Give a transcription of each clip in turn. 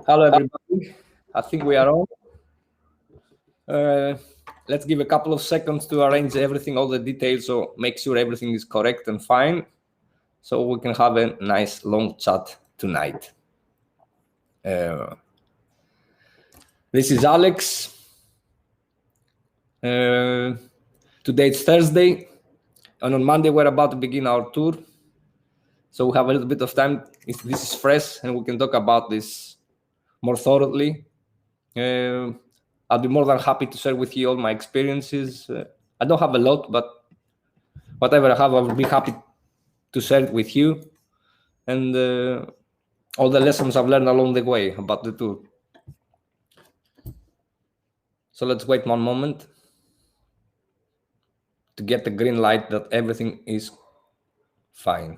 Hello, everybody. I think we are on. Let's give a couple of seconds to arrange everything, all the details, so make sure everything is correct and fine, so we can have a nice long chat tonight. This is Alex. Today it's Thursday, and on Monday we're about to begin our tour. So we have a little bit of time. This is fresh, and we can talk about this more thoroughly. I'll be more than happy to share with you all my experiences. I don't have a lot, but whatever I have, I will be happy to share it with you. And all the lessons I've learned along the way about the tour. So let's wait one moment to get the green light that everything is fine.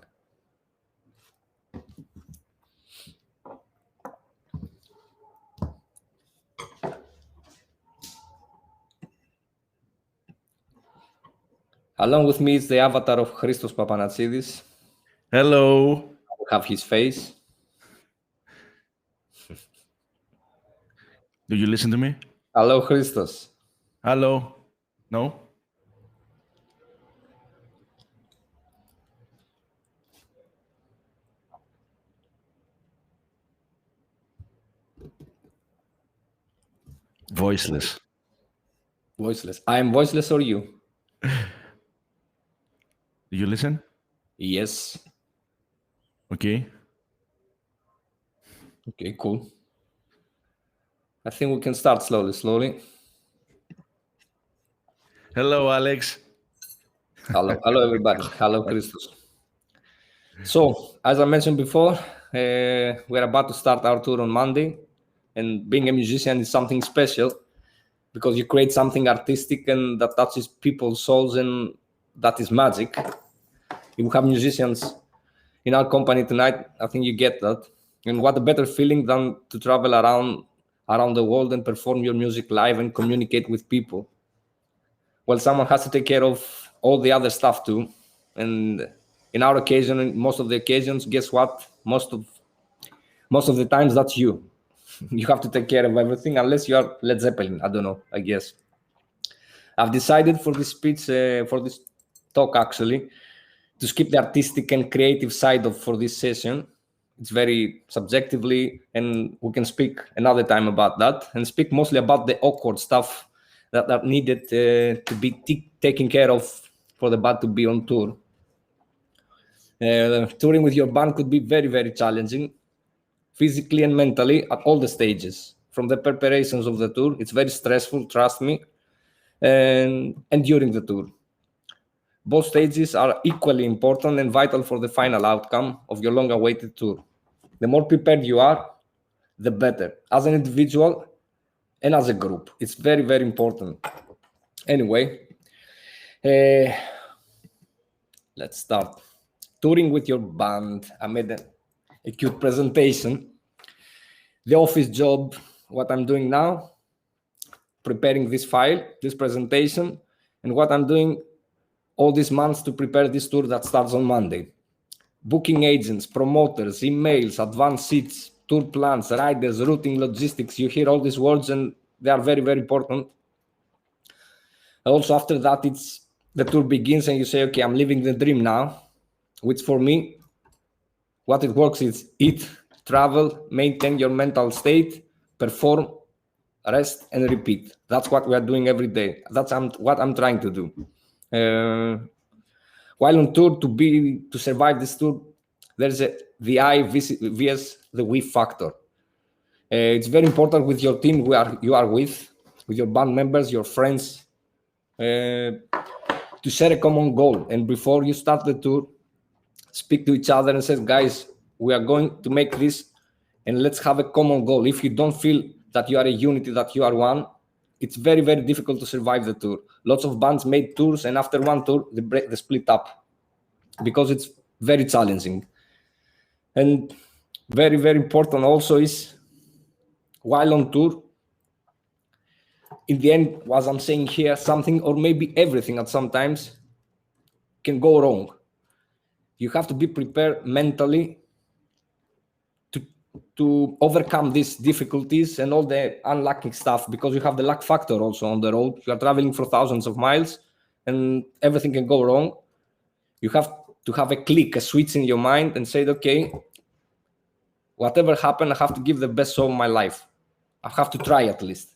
Along with me is the avatar of Christos Papanantsidis. Hello. I have his face. Do you listen to me? Hello, Christos. Hello. No? Voiceless. Voiceless. I am voiceless or you? Do you listen? Yes. Okay. Okay, cool. I think we can start slowly. Hello, Alex. Hello everybody. Hello, Christos. So, as I mentioned before, we're about to start our tour on Monday, and being a musician is something special because you create something artistic and that touches people's souls, and that is magic. If we have musicians in our company tonight, I think you get that. And what a better feeling than to travel around the world and perform your music live and communicate with people. Well, someone has to take care of all the other stuff too. And in our occasion, most of the occasions, guess what? Most of the times, that's you. You have to take care of everything, unless you are Led Zeppelin. I don't know, I guess. I've decided for this speech, for this talk actually, to skip the artistic and creative side for this session. It's very subjectively, and we can speak another time about that, and speak mostly about the awkward stuff that are needed to be taken care of for the band to be on tour. Touring with your band could be very, very challenging, physically and mentally, at all the stages. From the preparations of the tour, it's very stressful, trust me, and during the tour. Both stages are equally important and vital for the final outcome of your long-awaited tour. The more prepared you are, the better, as an individual and as a group. It's very, very important. Anyway, let's start. Touring with your band. I made a cute presentation. The office job, what I'm doing now, preparing this file, this presentation, and what I'm doing all these months to prepare this tour that starts on Monday. Booking agents, promoters, emails, advance seats, tour plans, riders, routing, logistics. You hear all these words and they are very, very important. Also, after that, the tour begins and you say, okay, I'm living the dream now, which for me, what it works is eat, travel, maintain your mental state, perform, rest, and repeat. That's what we are doing every day. That's what I'm trying to do. While on tour, to survive this tour, there's the I vs the we factor. It's very important with your team you are with your band members, your friends, to share a common goal. And before you start the tour, speak to each other and say, guys, we are going to make this, and let's have a common goal. If you don't feel that you are a unity, that you are one, it's very, very difficult to survive the tour. Lots of bands made tours, and after one tour, they split up because it's very challenging. And very, very important also is, while on tour, in the end, as I'm saying here, something or maybe everything at some times can go wrong. You have to be prepared mentally to overcome these difficulties and all the unlucky stuff, because you have the luck factor also on the road. You are traveling for thousands of miles and everything can go wrong. You have to have a click, a switch in your mind and say, okay, whatever happened, I have to give the best of my life. I have to try at least.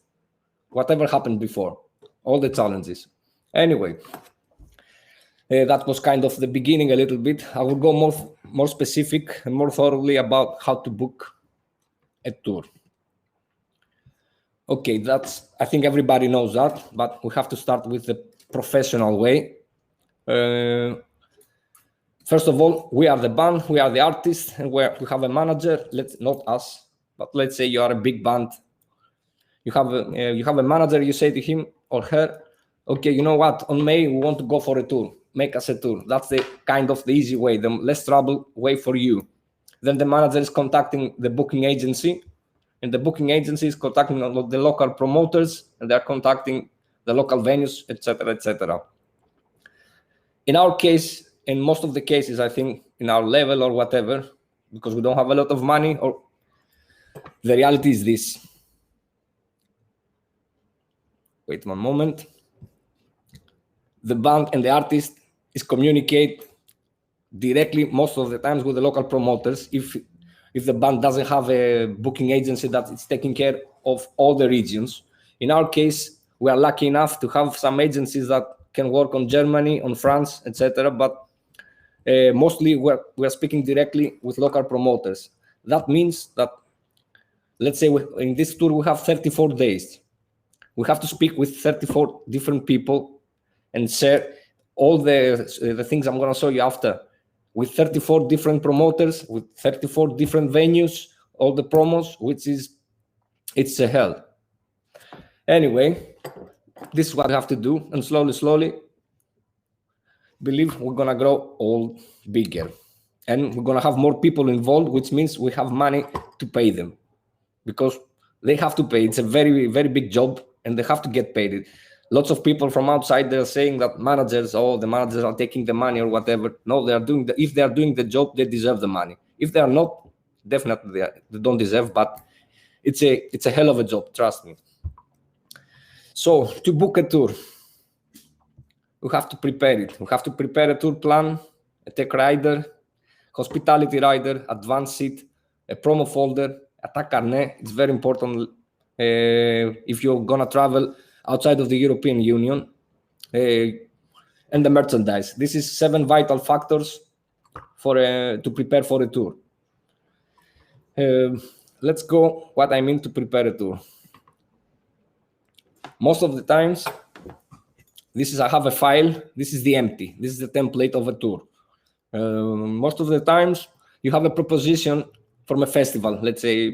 Whatever happened before, all the challenges. Anyway, that was kind of the beginning a little bit. I will go more specific and more thoroughly about how to book a tour. Okay, I think everybody knows that, but we have to start with the professional way. First of all, we are the band, we are the artists, and we have a manager. Not us, but let's say you are a big band. You have a manager. You say to him or her, okay, you know what? On May we want to go for a tour. Make us a tour. That's the kind of the easy way, the less trouble way for you. Then the manager is contacting the booking agency, and the booking agency is contacting the local promoters, and they're contacting the local venues, etc., etc. In our case, in most of the cases, I think in our level or whatever, because we don't have a lot of money, or the reality is this. Wait one moment. The band and the artist is communicate directly most of the times with the local promoters. If the band doesn't have a booking agency that is taking care of all the regions. In our case, we are lucky enough to have some agencies that can work on Germany, on France, etc. But mostly we're speaking directly with local promoters. That means that, let's say in this tour we have 34 days. We have to speak with 34 different people and share all the things I'm going to show you after, with 34 different promoters, with 34 different venues, all the promos, it's a hell. Anyway, this is what we have to do, and slowly, believe we're going to grow all bigger. And we're going to have more people involved, which means we have money to pay them, because they have to pay. It's a very, very big job, and they have to get paid. Lots of people from outside, they're saying that the managers are taking the money or whatever. No, if they are doing the job, they deserve the money. If they are not, definitely they don't deserve, but it's a hell of a job, trust me. So to book a tour, we have to prepare it. We have to prepare a tour plan, a tech rider, hospitality rider, advance seat, a promo folder, a tag carnet. It's very important if you're gonna travel outside of the European Union, and the merchandise. This is 7 vital factors to prepare for a tour. Let's go what I mean to prepare a tour. Most of the times, I have a file. This is the empty. This is the template of a tour. Most of the times, you have a proposition from a festival. Let's say,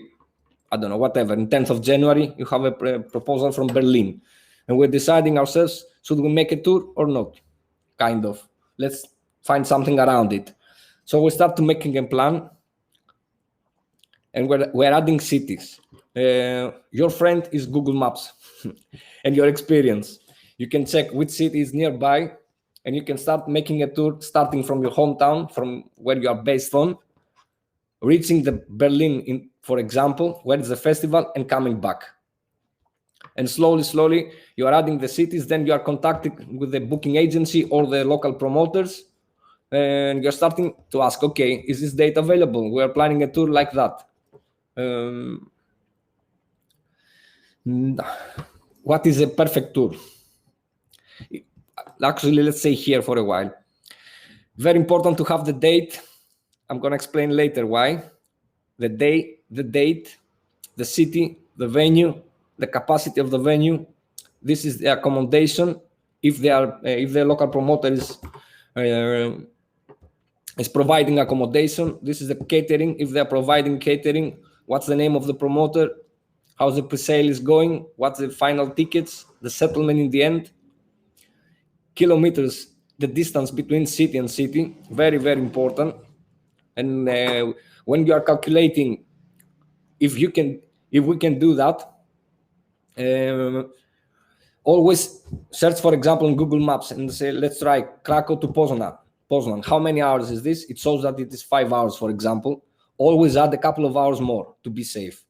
I don't know, whatever. In 10th of January, you have a proposal from Berlin. And we're deciding ourselves, should we make a tour or not? Kind of. Let's find something around it. So we start to making a plan. And we're adding cities. Your friend is Google Maps and your experience. You can check which city is nearby, and you can start making a tour starting from your hometown, from where you are based on, reaching the Berlin, for example, where is the festival, and coming back. And slowly, you are adding the cities. Then you are contacting with the booking agency or the local promoters, and you're starting to ask, okay, is this date available? We are planning a tour like that. What is a perfect tour? Actually, let's say here for a while. Very important to have the date. I'm going to explain later why. The day, the date, the city, the venue, the capacity of the venue. This is the accommodation. If the local promoter is providing accommodation, this is the catering. If they are providing catering, what's the name of the promoter? How the pre-sale is going? What's the final tickets? The settlement in the end? Kilometers, the distance between city and city, very, very important. And when you are calculating, if we can do that, always search, for example, in Google Maps and say, let's try Krakow to Poznan. How many hours is this? It shows that it is 5 hours, for example. always add a couple of hours more to be safe,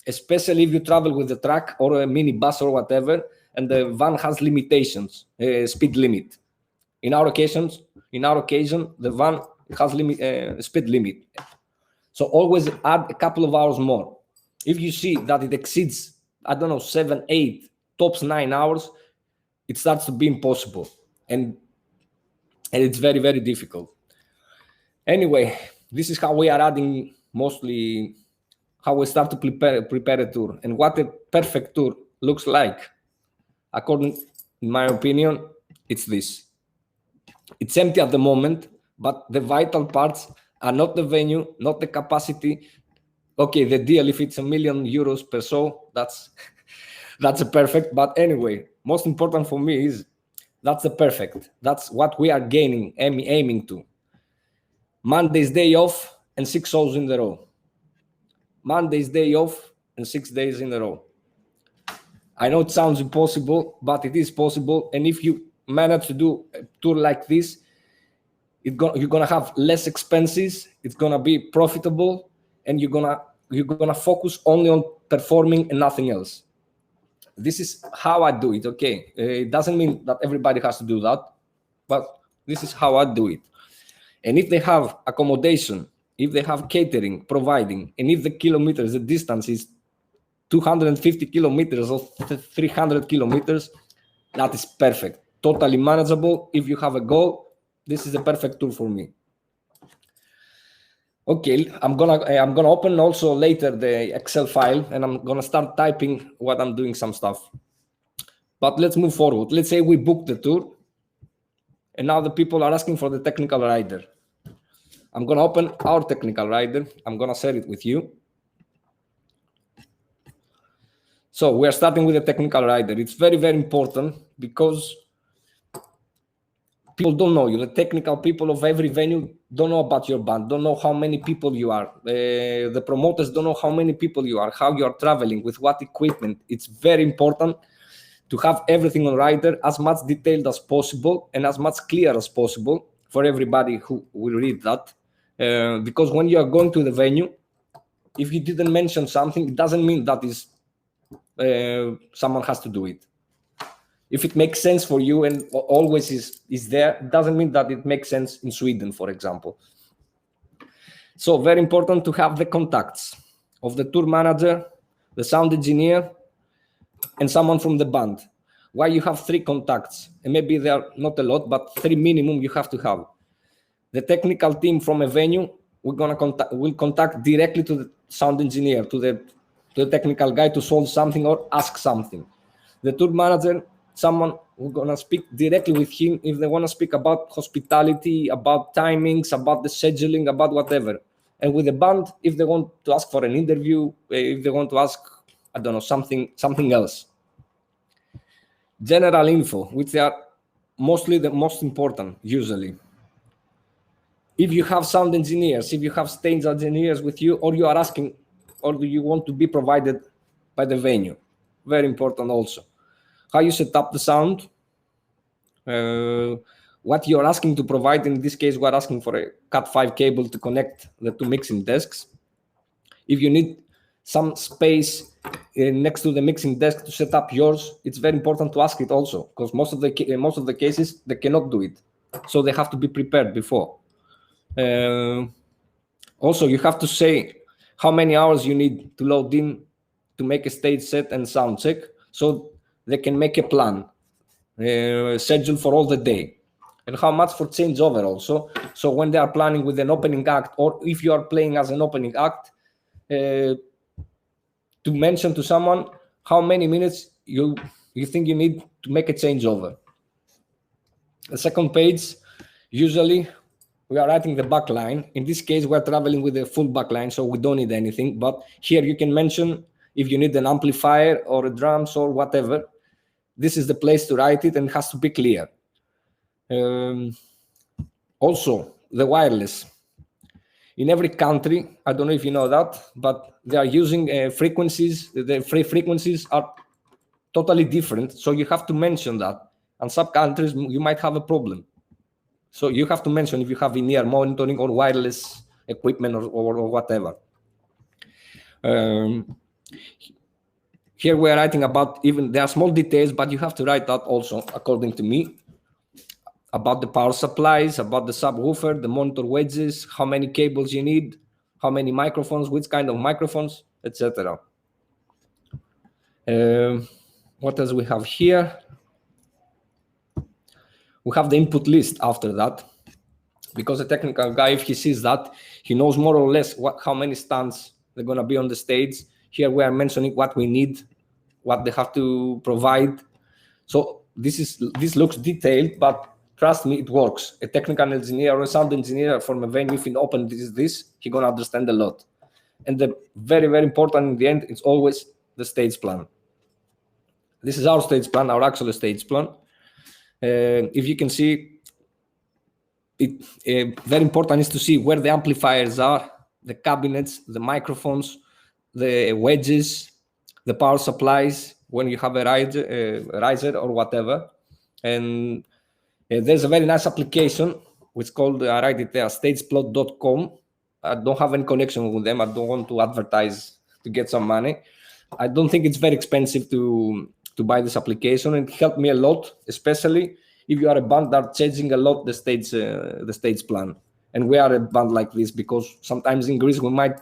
especially if you travel with a truck or a minibus or whatever, and the van has limitations, speed limit. In our occasion, the van has speed limit. So always add a couple of hours more. If you see that it exceeds, 7, 8, tops 9 hours, it starts to be impossible. And it's very, very difficult. Anyway, this is how we are adding mostly, how we start to prepare a tour, and what a perfect tour looks like. According, in my opinion, it's this. It's empty at the moment, but the vital parts are not the venue, not the capacity. Okay, the deal, if it's €1 million per show, that's a perfect. But anyway, most important for me is that's the perfect. That's what we are aiming to. Monday's day off and 6 shows in a row. Monday's day off and 6 days in a row. I know it sounds impossible, but it is possible. And if you manage to do a tour like this, you're gonna have less expenses. It's gonna be profitable, and you're gonna focus only on performing and nothing else. This is how I do it. Okay, it doesn't mean that everybody has to do that, but this is how I do it. And if they have accommodation, if they have catering providing, and if the distance is 250 kilometers or 300 kilometers, that is perfect. Totally manageable. If you have a goal, this is a perfect tool for me. Okay, I'm gonna open also later the Excel file, and I'm gonna start typing what I'm doing, some stuff. But let's move forward. Let's say we booked the tour, and now the people are asking for the technical rider. I'm gonna open our technical rider. I'm gonna share it with you. So we are starting with the technical rider. It's very, very important because people don't know you. The technical people of every venue don't know about your band, don't know how many people you are. The promoters don't know how many people you are, how you are traveling, with what equipment. It's very important to have everything on rider, as much detailed as possible and as much clear as possible for everybody who will read that. Because when you are going to the venue, if you didn't mention something, it doesn't mean that is someone has to do it. If it makes sense for you and always is there, it doesn't mean that it makes sense in Sweden, for example. So very important to have the contacts of the tour manager, the sound engineer, and someone from the band. Why you have 3 contacts? And maybe they are not a lot, but 3 minimum you have to have. The technical team from a venue will contact directly to the sound engineer, to the technical guy, to solve something or ask something. The tour manager, someone who's gonna speak directly with him if they want to speak about hospitality, about timings, about the scheduling, about whatever. And with the band, if they want to ask for an interview, if they want to ask, I don't know, something else. General info, which are mostly the most important, usually. If you have sound engineers, if you have stage engineers with you, or you are asking, or do you want to be provided by the venue, very important also. How you set up the sound, what you're asking to provide. In this case, we're asking for a Cat5 cable to connect the 2 mixing desks. If you need some space next to the mixing desk to set up yours, it's very important to ask it also, because most of the cases they cannot do it, so they have to be prepared before. Also, you have to say how many hours you need to load in to make a stage set and sound check, so they can make a plan, schedule for all the day, and how much for changeover also. So when they are planning with an opening act, or if you are playing as an opening act, to mention to someone how many minutes you think you need to make a changeover. The second page, usually we are writing the back line. In this case, we're traveling with a full back line, so we don't need anything. But here you can mention if you need an amplifier or a drums or whatever. This is the place to write it, and it has to be clear. Also, the wireless. In every country, I don't know if you know that, but they are using frequencies. The free frequencies are totally different, so you have to mention that. And some countries, you might have a problem. So you have to mention if you have in-ear monitoring or wireless equipment or whatever. Here we are writing about, even there are small details, but you have to write that also, according to me, about the power supplies, about the subwoofer, the monitor wedges, how many cables you need, how many microphones, which kind of microphones, etc. What else we have here? We have the input list after that, because a technical guy, if he sees that, he knows more or less how many stands they're going to be on the stage. Here we are mentioning what we need, what they have to provide. So this looks detailed, but trust me, it works. A technical engineer or a sound engineer from a venue, if he open this, he's going to understand a lot. And the very, very important in the end, it's always the stage plan. This is our stage plan, our actual stage plan. If you can see, very important is to see where the amplifiers are, the cabinets, the microphones, the wedges, the power supplies, when you have a riser or whatever. And there's a very nice application which is called, I write it there, stageplot.com. I don't have any connection with them. I don't want to advertise to get some money. I don't think it's very expensive to buy this application, and it helped me a lot, especially if you are a band that are changing a lot the stage plan. And we are a band like this because sometimes in Greece we might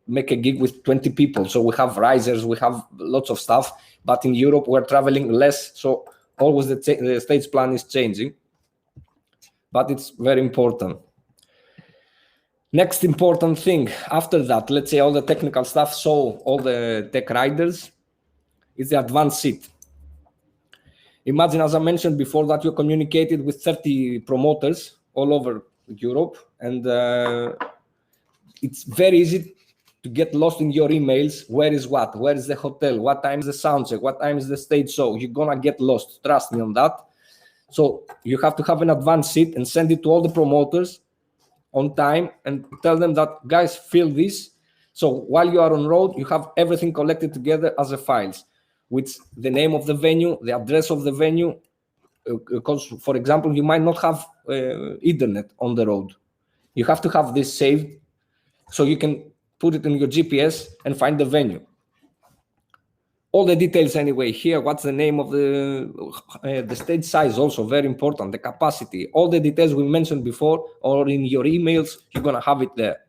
make a gig with 20 people. So we have risers, we have lots of stuff, but in Europe we're traveling less. So always the stage plan is changing, but it's very important. Next important thing after that, let's say all the technical stuff, so all the tech riders, is the advanced seat. Imagine, as I mentioned before, that you communicated with 30 promoters all over Europe, and it's very easy to get lost in your emails. Where is what? Where is the hotel? What time is the sound check? What time is the stage show? You're gonna get lost. Trust me on that. So you have to have an advanced seat and send it to all the promoters on time and tell them that, guys, fill this. So while you are on road, you have everything collected together as a files, with the name of the venue, the address of the venue, because, for example, you might not have internet on the road. You have to have this saved so you can put it in your GPS and find the venue. All the details anyway here, what's the name of the stage size, also very important, the capacity, all the details we mentioned before, or in your emails, you're gonna have it there.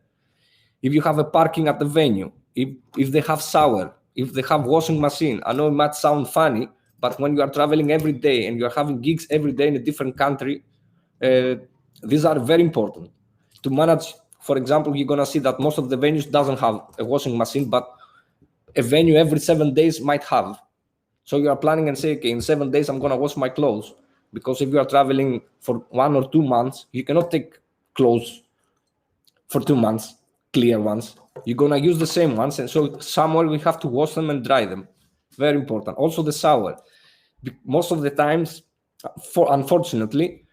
If you have a parking at the venue, if they have shower, if they have washing machine. I know it might sound funny, but when you are traveling every day and you're having gigs every day in a different country, these are very important. To manage, for example, you're gonna see that most of the venues doesn't have a washing machine, but a venue every 7 days might have. So you are planning and say, okay, in 7 days, I'm going to wash my clothes. Because if you are traveling for 1 or 2 months, you cannot take clothes for 2 months, clear ones. You're going to use the same ones. And so somewhere we have to wash them and dry them. Very important. Also the shower. Most of the times, unfortunately,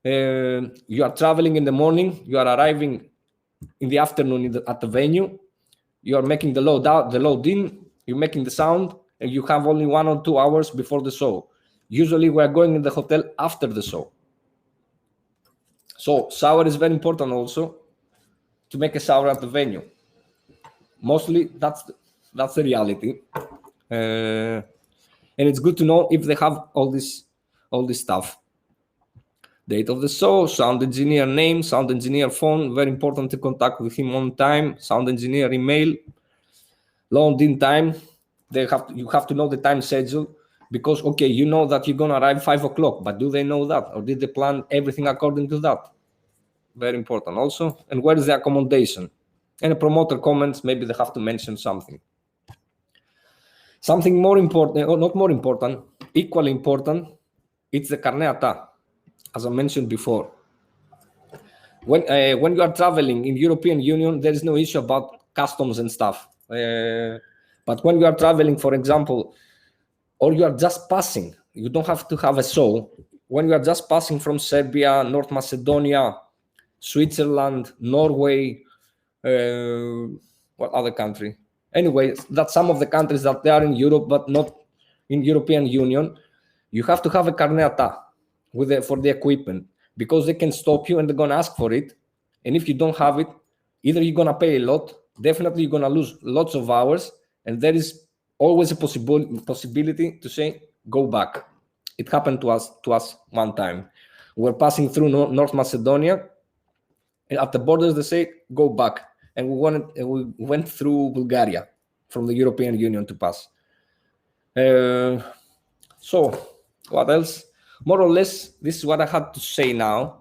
you are traveling in the morning, you are arriving in the afternoon at the venue. You are making the load out, the load in, you're making the sound, and you have only 1 or 2 hours before the show. Usually we are going in the hotel after the show. So shower is very important also, to make a shower at the venue. Mostly that's the reality. And it's good to know if they have all this stuff. Date of the show, sound engineer name, sound engineer phone, very important to contact with him on time, sound engineer email, load in time. You have to know the time schedule, because, okay, you know that you're going to arrive 5 o'clock, but do they know that? Or did they plan everything according to that? Very important also. And where is the accommodation? And a promoter comments, maybe they have to mention something. Something more important, or not more important, equally important, it's the carneata. As I mentioned before, when you are traveling in European Union, there is no issue about customs and stuff. But when you are traveling, for example, or you are just passing, you don't have to have a show. When you are just passing from Serbia, North Macedonia, Switzerland, Norway, what other country? Anyway, that's some of the countries that they are in Europe, but not in European Union. You have to have a carneata for the equipment, because they can stop you and they're going to ask for it. And if you don't have it, either you're gonna pay a lot, definitely you're gonna lose lots of hours, and there is always a possibility to say go back. It happened to us one time. We're passing through North Macedonia, and at the borders they say go back, and we went through Bulgaria from the European Union to pass. So what else? More or less, this is what I had to say now.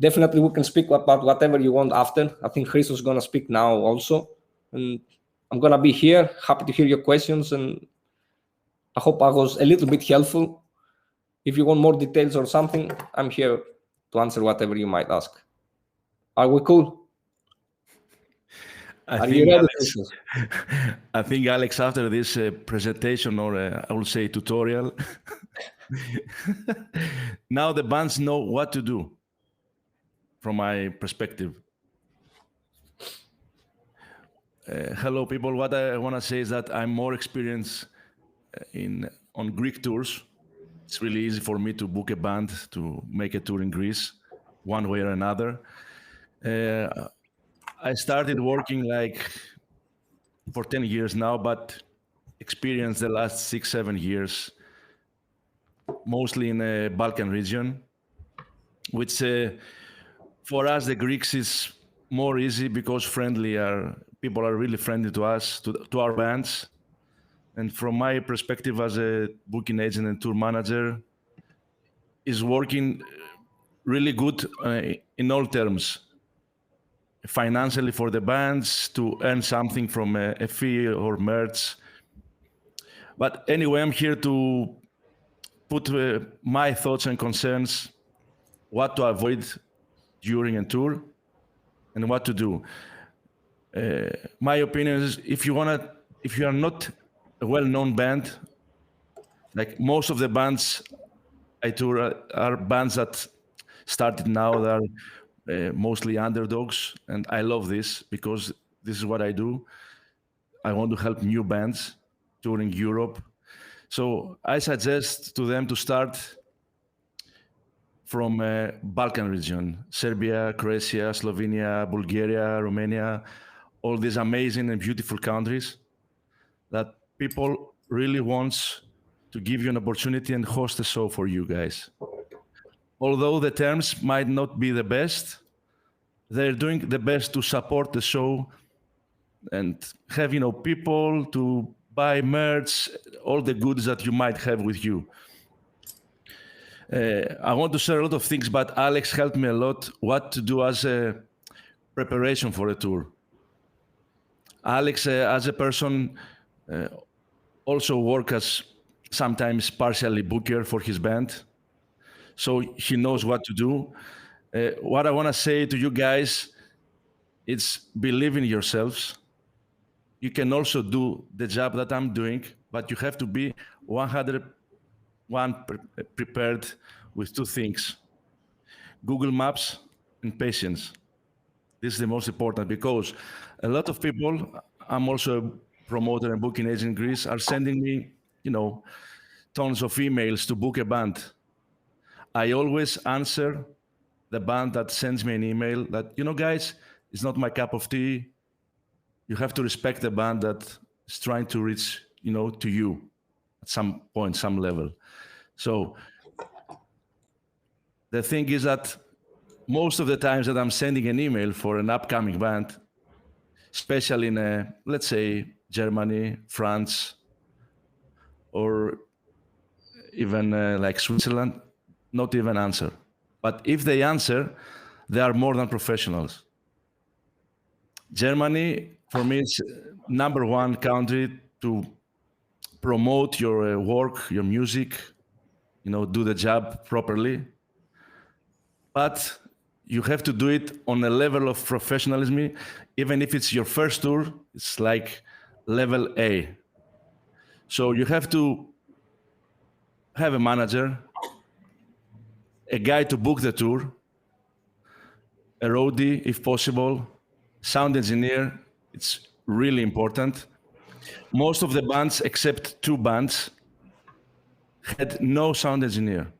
Definitely, we can speak about whatever you want after. I think Christos is going to speak now also. And I'm going to be here, happy to hear your questions. And I hope I was a little bit helpful. If you want more details or something, I'm here to answer whatever you might ask. Are we cool? I Are think, you ready, Alex, Christos? I think, Alex, after this presentation, or I will say tutorial, now the bands know what to do from my perspective. Hello, people. What I want to say is that I'm more experienced on Greek tours. It's really easy for me to book a band to make a tour in Greece, one way or another. I started working like for 10 years now, but experienced the last 6-7 years mostly in the Balkan region, which for us the Greeks is more easy because people are really friendly to us, to our bands. And from my perspective as a booking agent and tour manager, is working really good in all terms. Financially for the bands, to earn something from a fee or merch. But anyway, I'm here to put my thoughts and concerns, what to avoid during a tour and what to do. My opinion is if you are not a well-known band, like most of the bands I tour are bands that started now, that are mostly underdogs, and I love this because this is what I do. I want to help new bands touring Europe. So I suggest to them to start from Balkan region, Serbia, Croatia, Slovenia, Bulgaria, Romania, all these amazing and beautiful countries that people really wants to give you an opportunity and host a show for you guys. Although the terms might not be the best, they're doing the best to support the show and have, people to buy merch, all the goods that you might have with you. I want to share a lot of things, but Alex helped me a lot what to do as a preparation for a tour. Alex, as a person, also work as sometimes partially booker for his band. So he knows what to do. What I want to say to you guys, it's believe in yourselves. You can also do the job that I'm doing, but you have to be 101% prepared with two things: Google Maps and patience. This is the most important because a lot of people, I'm also a promoter and booking agent in Greece, are sending me, tons of emails to book a band. I always answer the band that sends me an email that, guys, it's not my cup of tea. You have to respect the band that is trying to reach, to you at some point, some level. So the thing is that most of the times that I'm sending an email for an upcoming band, especially in, let's say, Germany, France, or even like Switzerland, not even answer. But if they answer, they are more than professionals. Germany, for me, is number one country to promote your work, your music, do the job properly. But you have to do it on a level of professionalism. Even if it's your first tour, it's like level A. So you have to have a manager, a guy to book the tour, a roadie if possible, sound engineer. It's really important. Most of the bands, except 2 bands, had no sound engineer.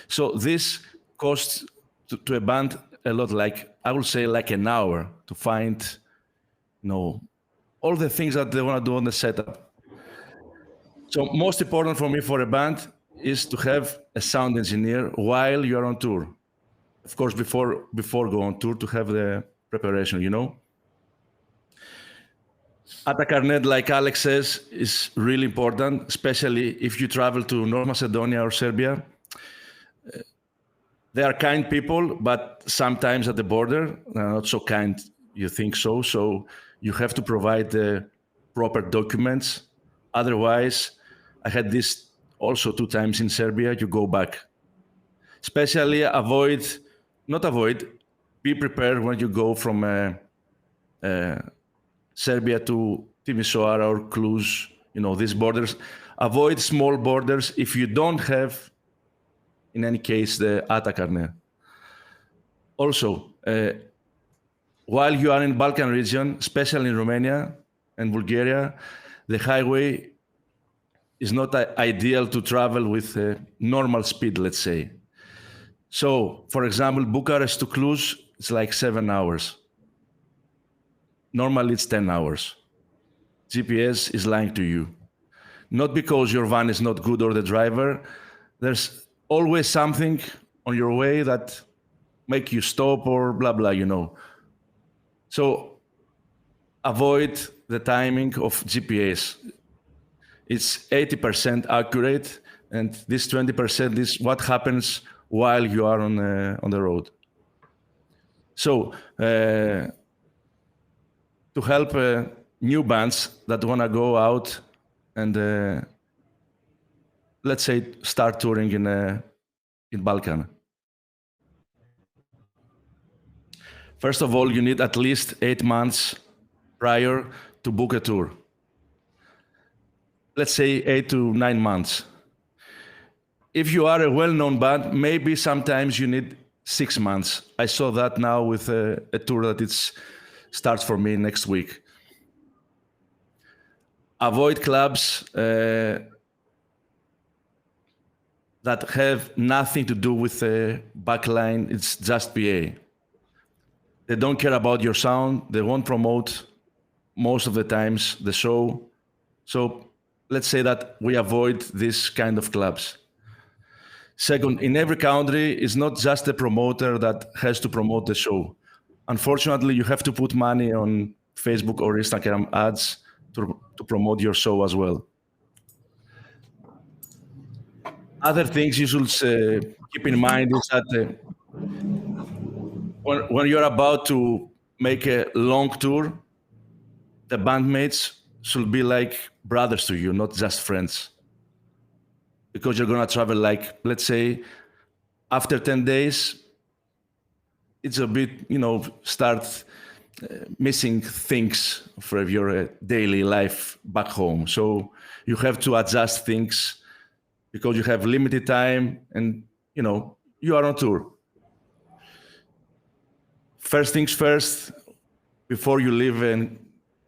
So this costs to a band a lot, like I would say like an hour to find, all the things that they want to do on the setup. So most important for me for a band is to have a sound engineer while you're on tour. Of course, before go on tour, to have the preparation, Atta carnet, like Alex says, is really important, especially if you travel to North Macedonia or Serbia. They are kind people, but sometimes at the border, they're not so kind, you think so. So you have to provide the proper documents. Otherwise, I had this also 2 times in Serbia, you go back. Especially be prepared when you go from Serbia to Timisoara or Cluj, these borders. Avoid small borders if you don't have, in any case, the ATA carnet. Also, while you are in Balkan region, especially in Romania and Bulgaria, the highway is not ideal to travel with normal speed, let's say. So, for example, Bucharest to Cluj, it's like 7 hours. Normally, it's 10 hours. GPS is lying to you. Not because your van is not good or the driver. There's always something on your way that make you stop or blah, blah, So avoid the timing of GPS. It's 80% accurate, and this 20% is what happens while you are on the road. So to help new bands that want to go out and let's say start touring in Balkan. First of all, you need at least 8 months prior to book a tour. Let's say 8 to 9 months. If you are a well-known band, maybe sometimes you need 6 months. I saw that now with a tour that starts for me next week. Avoid clubs that have nothing to do with the backline. It's just PA. They don't care about your sound. They won't promote most of the times the show. So let's say that we avoid this kind of clubs. Second, in every country, it's not just the promoter that has to promote the show. Unfortunately, you have to put money on Facebook or Instagram ads to promote your show as well. Other things you should keep in mind is that when you're about to make a long tour, the bandmates should be like brothers to you, not just friends. Because you're going to travel like, let's say, after 10 days, it's a bit, start missing things for your daily life back home. So you have to adjust things because you have limited time and, you are on tour. First things first, before you leave and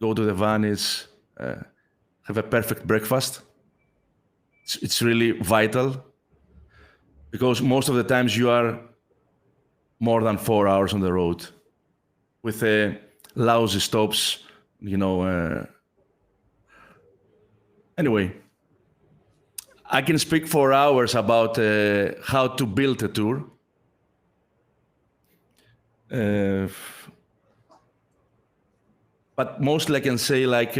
go to the van is have a perfect breakfast. It's really vital because most of the times you are more than 4 hours on the road with lousy stops, Anyway, I can speak for hours about how to build a tour. But mostly I can say like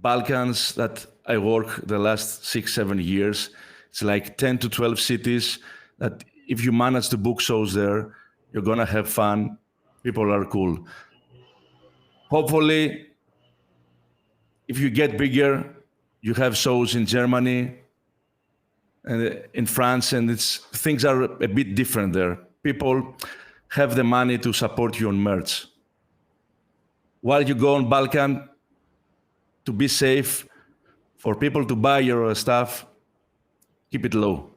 Balkans that I work the last 6-7 years. It's like 10 to 12 cities that if you manage to book shows there, you're going to have fun. People are cool. Hopefully, if you get bigger, you have shows in Germany and in France, and things are a bit different there. People have the money to support you on merch. While you go on Balkan, to be safe, for people to buy your stuff, keep it low.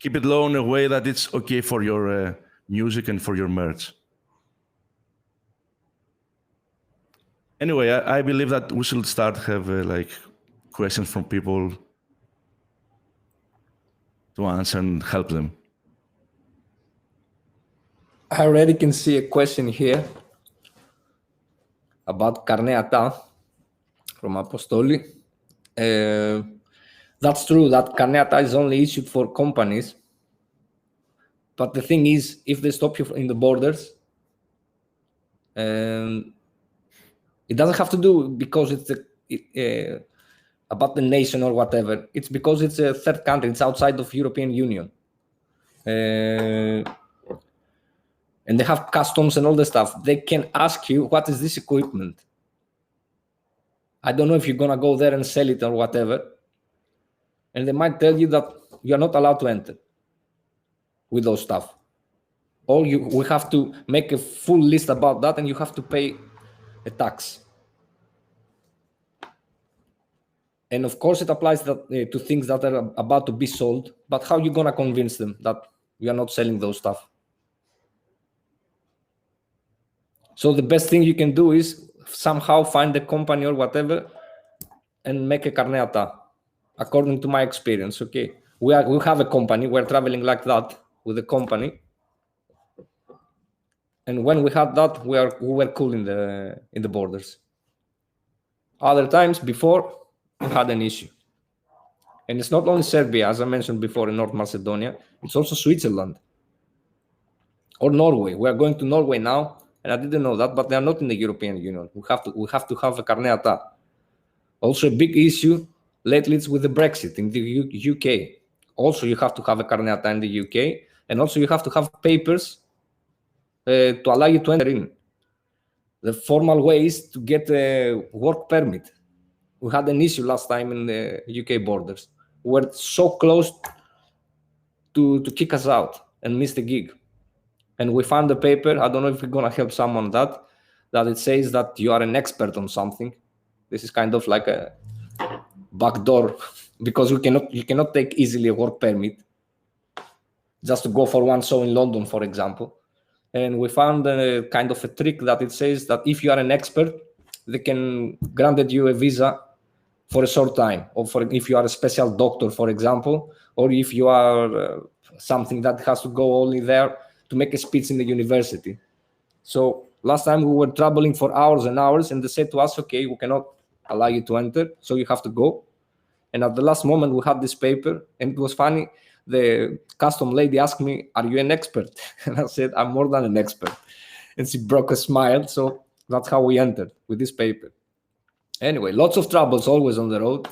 Keep it low in a way that it's okay for your music and for your merch. Anyway, I believe that we should start have like questions from people to answer and help them. I already can see a question here about Karneata from Apostoli. That's true that Karneata is only issued for companies. But the thing is, if they stop you in the borders, it doesn't have to do because it's about the nation or whatever. It's because it's a third country. It's outside of European Union. And they have customs and all the stuff. They can ask you, what is this equipment? I don't know if you're going to go there and sell it or whatever. And they might tell you that you're not allowed to enter with those stuff. Or we have to make a full list about that, and you have to pay a tax. And of course, it applies that, to things that are about to be sold. But how are you going to convince them that you are not selling those stuff? So the best thing you can do is somehow find a company or whatever and make a Karneata, according to my experience. Okay, we have a company. We're traveling like that with a company. And when we had that, we were cool in the borders. Other times before, we had an issue. And it's not only Serbia, as I mentioned before, in North Macedonia, it's also Switzerland or Norway. We are going to Norway now, and I didn't know that, but they are not in the European Union. We have to have a Karneata. Also, a big issue lately is with the Brexit in the UK. Also, you have to have a Karneata in the UK, and also you have to have papers to allow you to enter in. The formal way is to get a work permit. We had an issue last time in the UK borders. We were so close to kick us out and miss the gig. And we found the paper. I don't know if we're going to help someone that it says that you are an expert on something. This is kind of like a backdoor because you cannot take easily a work permit just to go for one show in London, for example. And we found a kind of a trick that it says that if you are an expert, they can grant you a visa for a short time, or if you are a special doctor, for example, or if you are something that has to go only there to make a speech in the university. So last time we were traveling for hours and hours, and they said to us, okay, we cannot allow you to enter, so you have to go. And at the last moment, we had this paper, and it was funny. The custom lady asked me, are you an expert? And I said, I'm more than an expert. And she broke a smile. So that's how we entered, with this paper. Anyway, lots of troubles always on the road.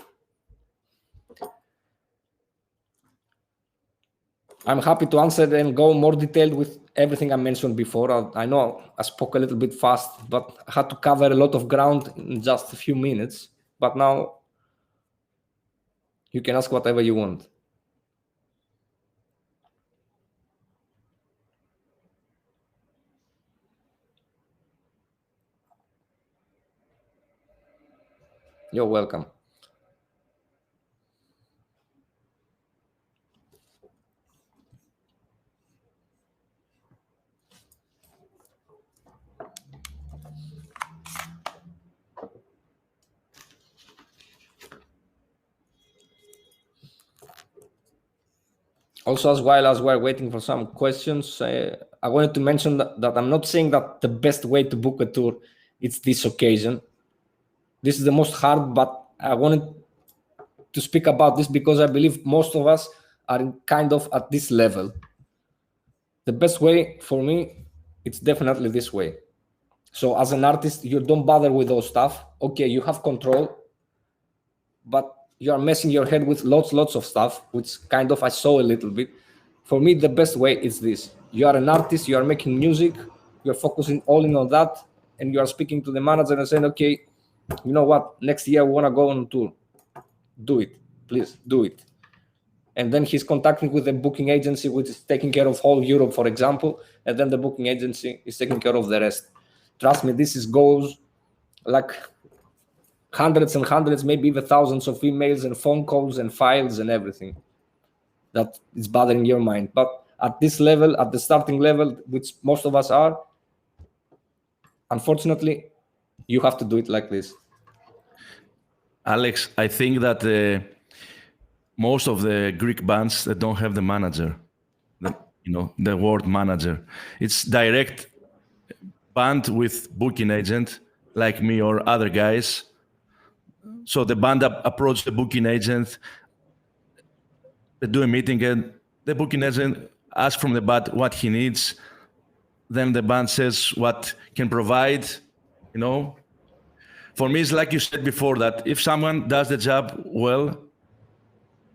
I'm happy to answer and go more detailed with everything I mentioned before. I know I spoke a little bit fast, but I had to cover a lot of ground in just a few minutes. But now you can ask whatever you want. You're welcome. Also, as we're waiting for some questions, I wanted to mention that I'm not saying that the best way to book a tour is this occasion. This is the most hard, but I wanted to speak about this because I believe most of us are kind of at this level. The best way for me, it's definitely this way. So as an artist, you don't bother with those stuff. Okay, you have control, but you are messing your head with lots of stuff, which kind of I saw a little bit. For me, the best way is this. You are an artist, you are making music, you're focusing all in on that, and you are speaking to the manager and saying, okay, you know what, next year we want to go on tour. Do it, please, do it. And then he's contacting with the booking agency, which is taking care of whole Europe, for example, and then the booking agency is taking care of the rest. Trust me, this goes like hundreds and hundreds, maybe even thousands of emails and phone calls and files and everything that is bothering your mind. But at this level, at the starting level, which most of us are, unfortunately, you have to do it like this. Alex, I think that most of the Greek bands that don't have the manager, the word manager. It's direct band with booking agent like me or other guys. So the band approach the booking agent, they do a meeting, and the booking agent asks from the band what he needs. Then the band says what can provide, For me, it's like you said before, that if someone does the job well,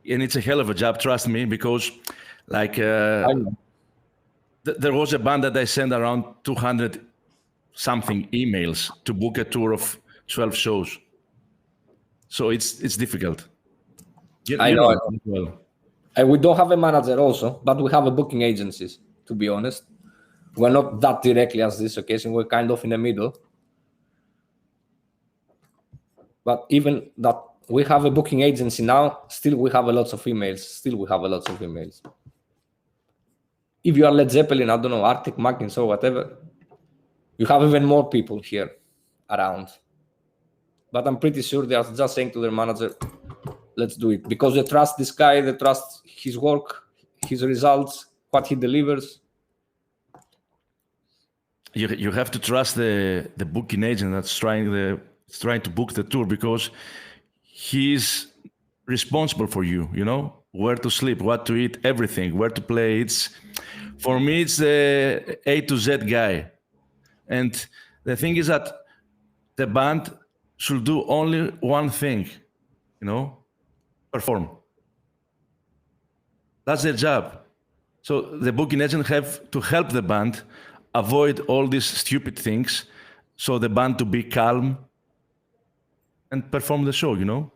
and it's a hell of a job, trust me, because there was a band that I sent around 200 something emails to book a tour of 12 shows. So it's difficult. I know. Well. And we don't have a manager also, but we have a booking agencies, to be honest. We're not that directly as this occasion. We're kind of in the middle. But even that we have a booking agency now, still we have a lot of emails. If you are Led Zeppelin, I don't know, Arctic Monkeys or whatever, you have even more people here around. But I'm pretty sure they are just saying to their manager, let's do it. Because they trust this guy, they trust his work, his results, what he delivers. You have to trust the booking agent that's trying to book the tour, because he's responsible for you, where to sleep, what to eat, everything, where to play. For me, it's the A to Z guy. And the thing is that the band should do only one thing, perform. That's their job. So the booking agent have to help the band avoid all these stupid things, so the band to be calm and perform the show,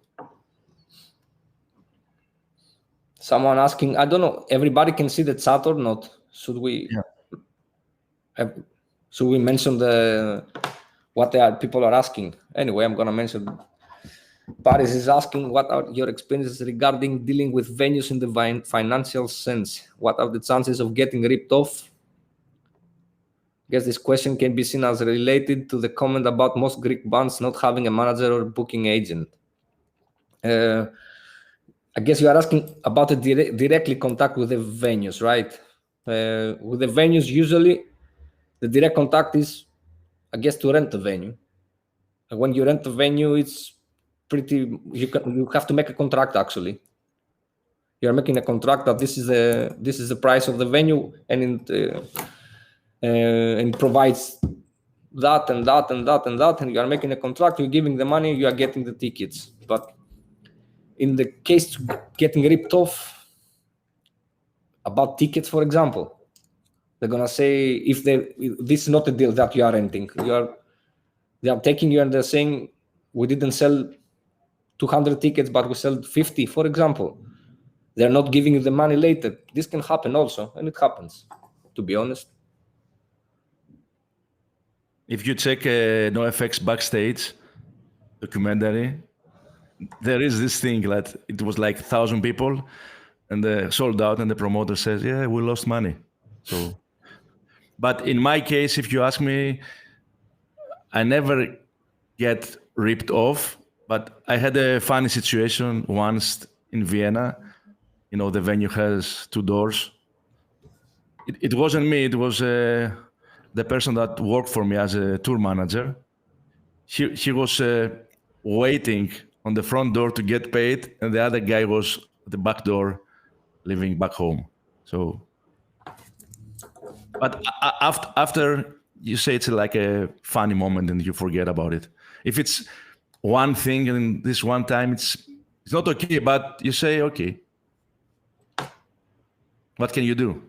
Someone asking, I don't know, everybody can see the chat or not? Should we mention what people are asking? Anyway, I'm gonna mention. Paris is asking, what are your experiences regarding dealing with venues in the financial sense? What are the chances of getting ripped off? I guess this question can be seen as related to the comment about most Greek bands not having a manager or booking agent. I guess you are asking about the directly contact with the venues, right? With the venues, usually the direct contact is, I guess, to rent the venue. And when you rent the venue, it's you have to make a contract. Actually, you're making a contract that this is the price of the venue, and it provides that and that and that and that, and you are making a contract. You're giving the money, you are getting the tickets. But in the case of getting ripped off about tickets, for example, they're gonna say this is not a deal that you are renting. They are taking you and they're saying we didn't sell 200 tickets, but we sold 50, for example. They're not giving you the money later. This can happen also, and it happens, to be honest. If you check NoFX Backstage documentary, there is this thing that it was like 1,000 people and they sold out, and the promoter says, yeah, we lost money. So, but in my case, if you ask me, I never get ripped off, but I had a funny situation once in Vienna. The venue has 2 doors. It wasn't me, it was the person that worked for me as a tour manager. He was waiting on the front door to get paid, and the other guy was at the back door living back home. So, but after you say it's like a funny moment and you forget about it. If it's one thing and this one time, it's not okay, but you say, okay, what can you do?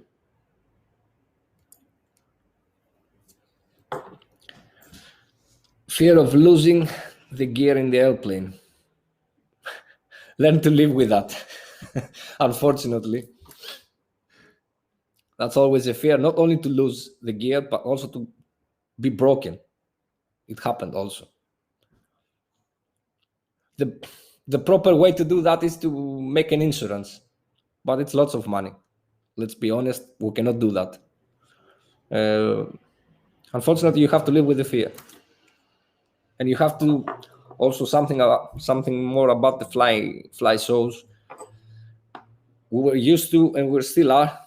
Fear of losing the gear in the airplane. Learn to live with that. Unfortunately, that's always a fear, not only to lose the gear, but also to be broken. It happened also. The proper way to do that is to make an insurance, but it's lots of money. Let's be honest, we cannot do that. Unfortunately, you have to live with the fear. And you have to also something more about the fly shows. We were used to, and we still are,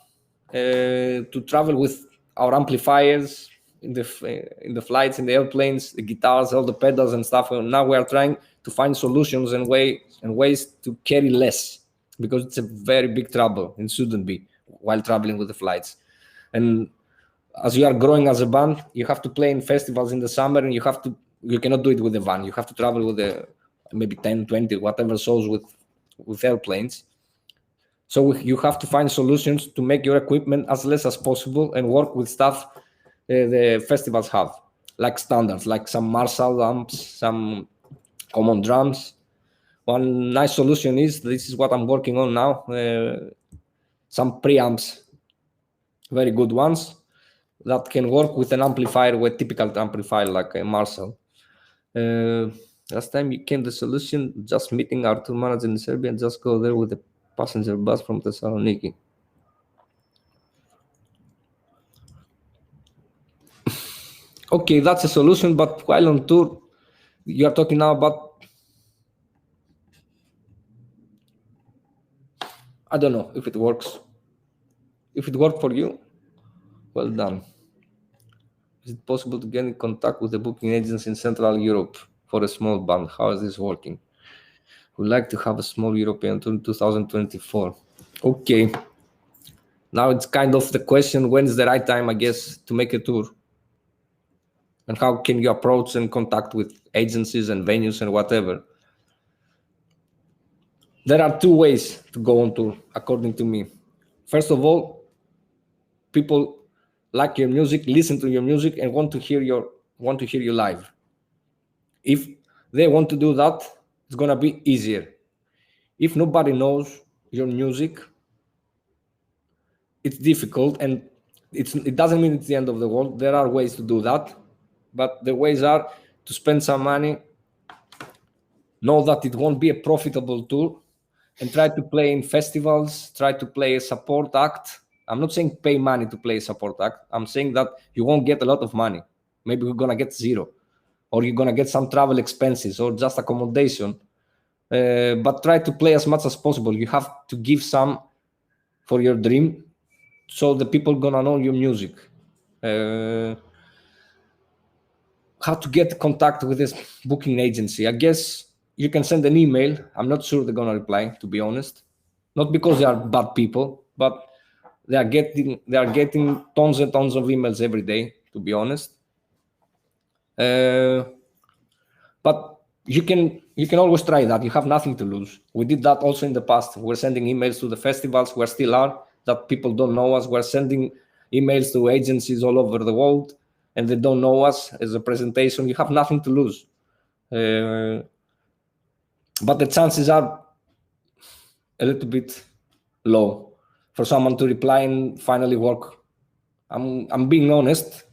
to travel with our amplifiers in the flights, in the airplanes, the guitars, all the pedals and stuff. And now we are trying to find solutions and ways to carry less, because it's a very big trouble and shouldn't be while traveling with the flights. And as you are growing as a band, you have to play in festivals in the summer, and you cannot do it with a van. You have to travel with maybe 10, 20, whatever shows with airplanes. So you have to find solutions to make your equipment as less as possible and work with stuff the festivals have, like standards, like some Marshall amps, some common drums. One nice solution this is what I'm working on now, some preamps, very good ones, that can work with an amplifier, with typical amplifier like a Marshall. Last time you came the solution, just meeting our tour manager in Serbia and just go there with a passenger bus from Thessaloniki. Okay, that's a solution, but while on tour, you are talking now about, I don't know if it works. If it worked for you, well done. Is it possible to get in contact with the booking agents in Central Europe for a small band? How is this working? We'd like to have a small European tour in 2024. Okay. Now it's kind of the question, when is the right time, I guess, to make a tour? And how can you approach and contact with agencies and venues and whatever? There are two ways to go on tour, according to me. First of all, people like your music, listen to your music, and want to hear you live. If they want to do that, it's gonna be easier. If nobody knows your music, it's difficult, and it doesn't mean it's the end of the world. There are ways to do that, but the ways are to spend some money, know that it won't be a profitable tour, and try to play in festivals, try to play a support act. I'm not saying pay money to play a support act. I'm saying that you won't get a lot of money. Maybe you're gonna get zero, or you're gonna get some travel expenses or just accommodation. But try to play as much as possible. You have to give some for your dream, so the people gonna know your music. How to get contact with this booking agency? I guess you can send an email. I'm not sure they're gonna reply, to be honest. Not because they are bad people, but they are getting tons and tons of emails every day, to be honest. But you can always try that. You have nothing to lose. We did that also in the past. We're sending emails to the festivals. We still are, that people don't know us. We're sending emails to agencies all over the world, and they don't know us as a presentation. You have nothing to lose. But the chances are a little bit low for someone to reply and finally work. I'm being honest.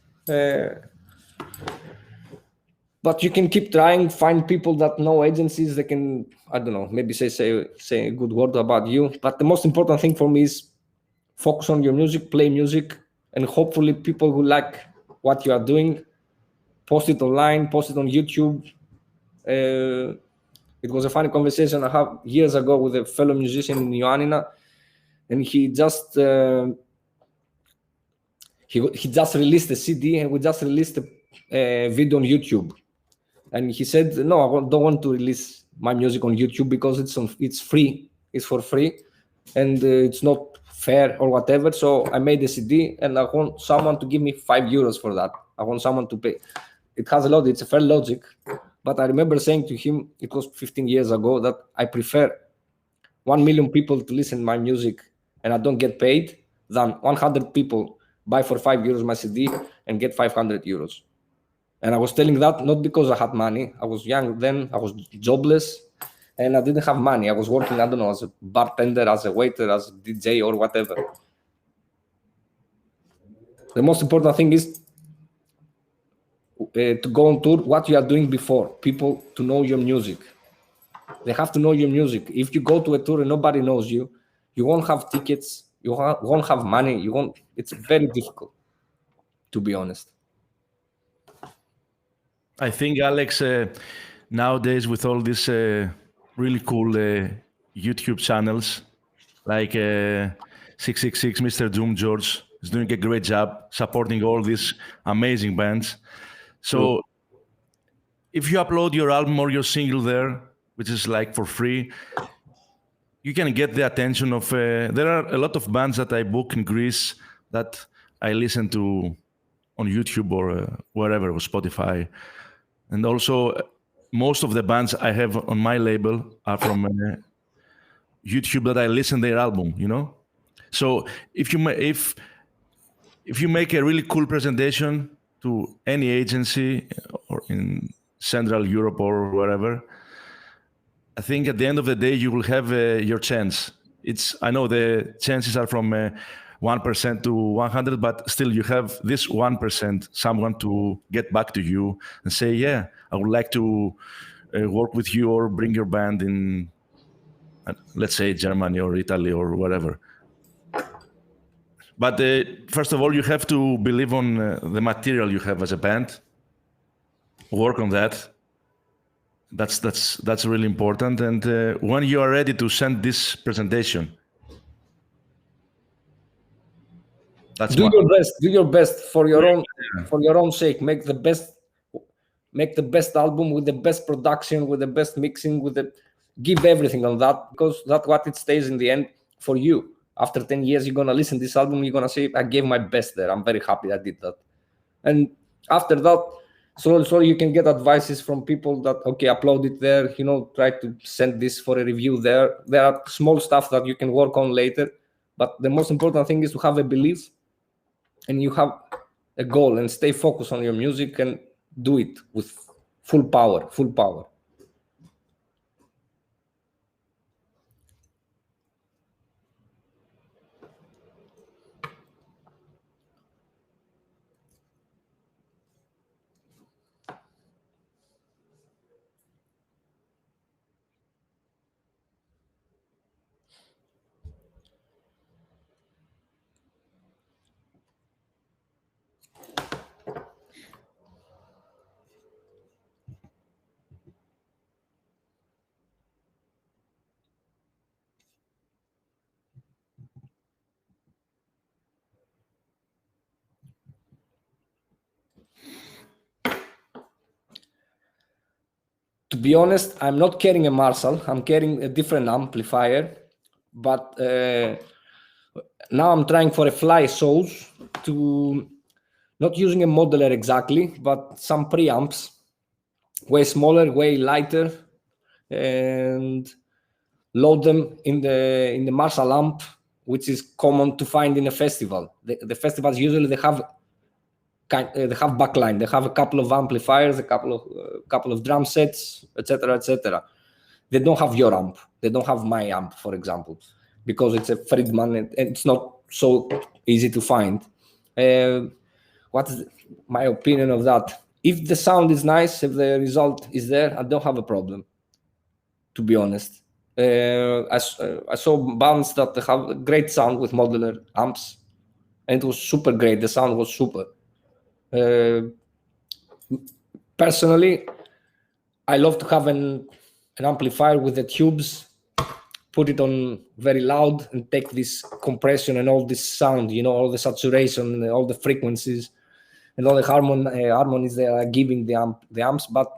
But you can keep trying, find people that know agencies. They can, I don't know, maybe say a good word about you. But the most important thing for me is focus on your music, play music, and hopefully people who like what you are doing, post it online, post it on YouTube. It was a funny conversation I had years ago with a fellow musician in Ioannina, and he just released a CD, and we just released a video on YouTube. And he said, no, I don't want to release my music on YouTube because it's free, it's for free, and it's not fair or whatever. So I made a CD, and I want someone to give me €5 for that. I want someone to pay. It has a lot, it's a fair logic. But I remember saying to him, it was 15 years ago, that I prefer 1 million people to listen to my music and I don't get paid, than 100 people buy for €5 my CD and get €500. And I was telling that not because I had money. I was young then, I was jobless, and I didn't have money. I was working, I don't know, as a bartender, as a waiter, as a DJ, or whatever. The most important thing is to go on tour, what you are doing before, people to know your music. They have to know your music. If you go to a tour and nobody knows you, you won't have tickets, you won't have money, it's very difficult, to be honest. I think, Alex, nowadays with all these really cool YouTube channels, like 666, Mr. Doom George is doing a great job supporting all these amazing bands. So if you upload your album or your single there, which is like for free, you can get the attention of. There are a lot of bands that I book in Greece that I listen to on YouTube or wherever, or Spotify. And also, most of the bands I have on my label are from YouTube that I listen their album, you know? So if you make a really cool presentation to any agency or in Central Europe or wherever, I think at the end of the day you will have your chance. I know the chances are from 1% to 100, but still you have this 1%, someone to get back to you and say, yeah, I would like to work with you or bring your band in, let's say, Germany or Italy or whatever. But first of all, you have to believe on the material you have as a band, work on that. That's really important. And when you are ready to send this presentation, do your best for your own sake. Make the best album with the best production, with the best mixing, give everything on that, because that's what it stays in the end for you. After 10 years, you're gonna listen to this album, you're gonna say, I gave my best there. I'm very happy I did that. And after that, slowly you can get advices from people that, okay, upload it there, try to send this for a review there. There are small stuff that you can work on later, but the most important thing is to have a belief and you have a goal and stay focused on your music and do it with full power. To be honest, I'm not carrying a Marshall. I'm carrying a different amplifier, but now I'm trying for a fly source to not using a modeler exactly, but some preamps, way smaller, way lighter, and load them in the Marshall amp, which is common to find in a festival. The festivals usually they have backline. They have a couple of amplifiers, a couple of drum sets, etc., etc. They don't have your amp. They don't have my amp, for example, because it's a Friedman and it's not so easy to find. What is my opinion of that? If the sound is nice, if the result is there, I don't have a problem, to be honest. I saw bands that have a great sound with modular amps, and it was super great. The sound was super. Personally, I love to have an amplifier with the tubes, put it on very loud, and take this compression and all this sound, all the saturation, all the frequencies, and all the harmonies they are giving the amps. But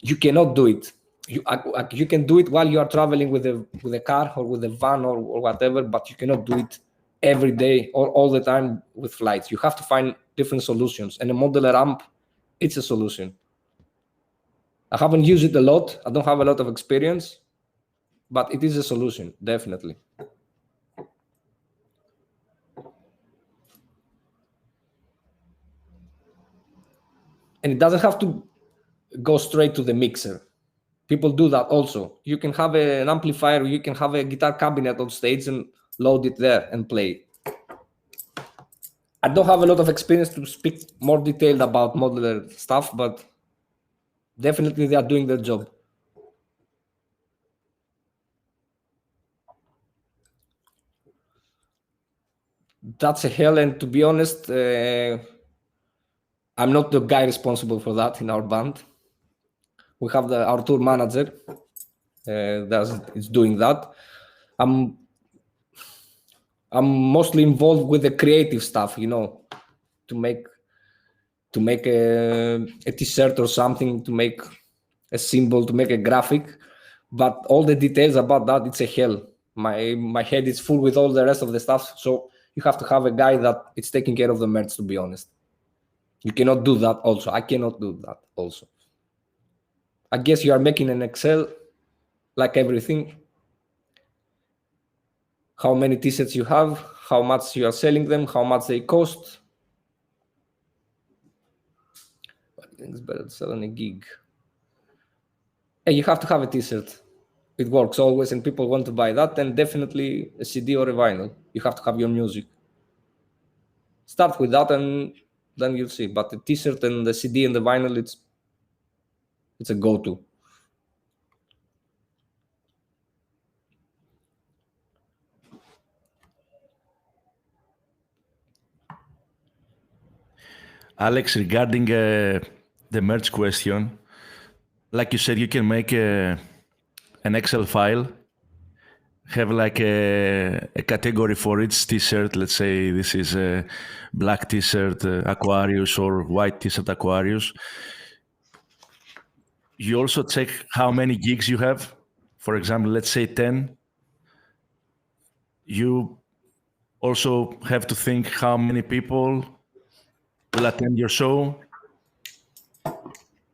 you cannot do it. You can do it while you are traveling with a car or with a van or whatever, but you cannot do it every day or all the time with flights. You have to find different solutions, and a modular amp, it's a solution. I haven't used it a lot. I don't have a lot of experience, but it is a solution, definitely. And it doesn't have to go straight to the mixer. People do that also. You can have an amplifier, you can have a guitar cabinet on stage and load it there and play. I don't have a lot of experience to speak more detailed about modular stuff, but definitely they are doing their job. That's a hell, and to be honest, I'm not the guy responsible for that in our band. We have our tour manager is doing that. I'm mostly involved with the creative stuff, to make a t-shirt or something, to make a symbol, to make a graphic. But all the details about that, it's a hell. My head is full with all the rest of the stuff. So you have to have a guy that is taking care of the merch, to be honest. You cannot do that also. I cannot do that also. I guess you are making an Excel, like everything. How many t-shirts you have, how much you are selling them, how much they cost. I think it's better to sell on a gig. And you have to have a t-shirt. It works always, and people want to buy that, then definitely a CD or a vinyl. You have to have your music. Start with that, and then you'll see. But the t-shirt and the CD and the vinyl, it's a go-to. Alex, regarding the merch question, like you said, you can make an Excel file, have like a category for each t-shirt. Let's say this is a black t-shirt Aquarius or white t-shirt Aquarius. You also check how many gigs you have. For example, let's say 10. You also have to think how many people will attend your show.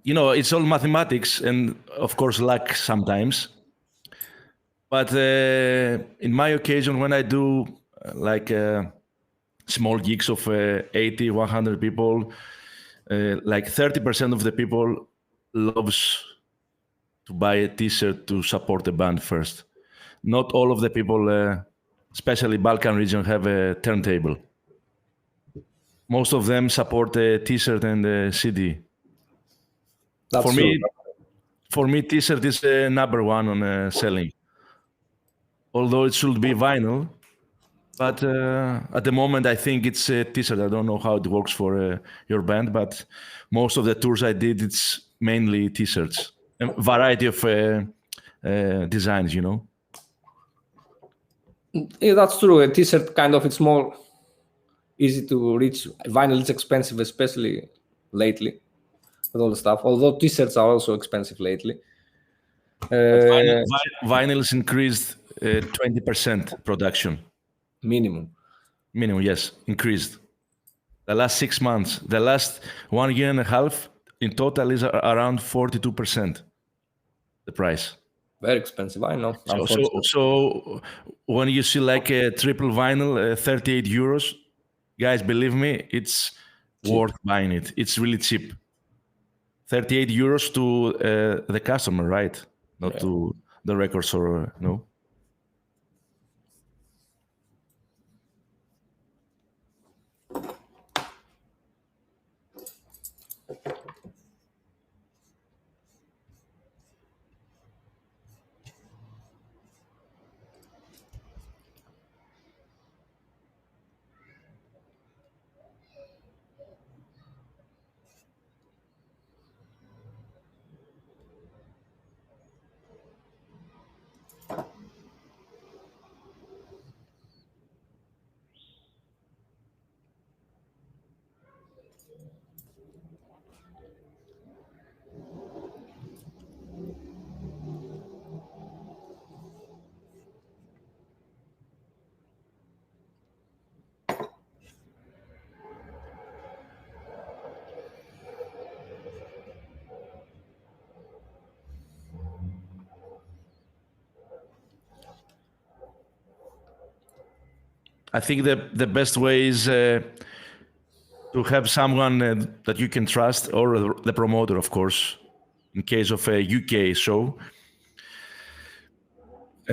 It's all mathematics and, of course, luck sometimes. But in my occasion, when I do like small gigs of 80, 100 people, like 30% of the people loves to buy a t-shirt to support the band first. Not all of the people, especially Balkan region, have a turntable. Most of them support a t-shirt and a CD. That's for me, t-shirt is number one on selling. Although it should be vinyl, but at the moment I think it's a t-shirt. I don't know how it works for your band, but most of the tours I did, it's mainly t-shirts. A variety of designs, Yeah, that's true. A t-shirt it's more easy to reach. Vinyl is expensive, especially lately with all the stuff. Although t-shirts are also expensive lately. Vinyls increased 20% production. Minimum, yes, increased. The last 6 months, the last 1 year and a half, in total is around 42% the price. Very expensive, I know. So when you see like a triple vinyl, 38 euros, guys, believe me, it's cheap. Worth buying it. It's really cheap. 38 euros to the customer, right? Not to the record store, no? I think the best way is to have someone that you can trust, or the promoter, of course, in case of a UK show,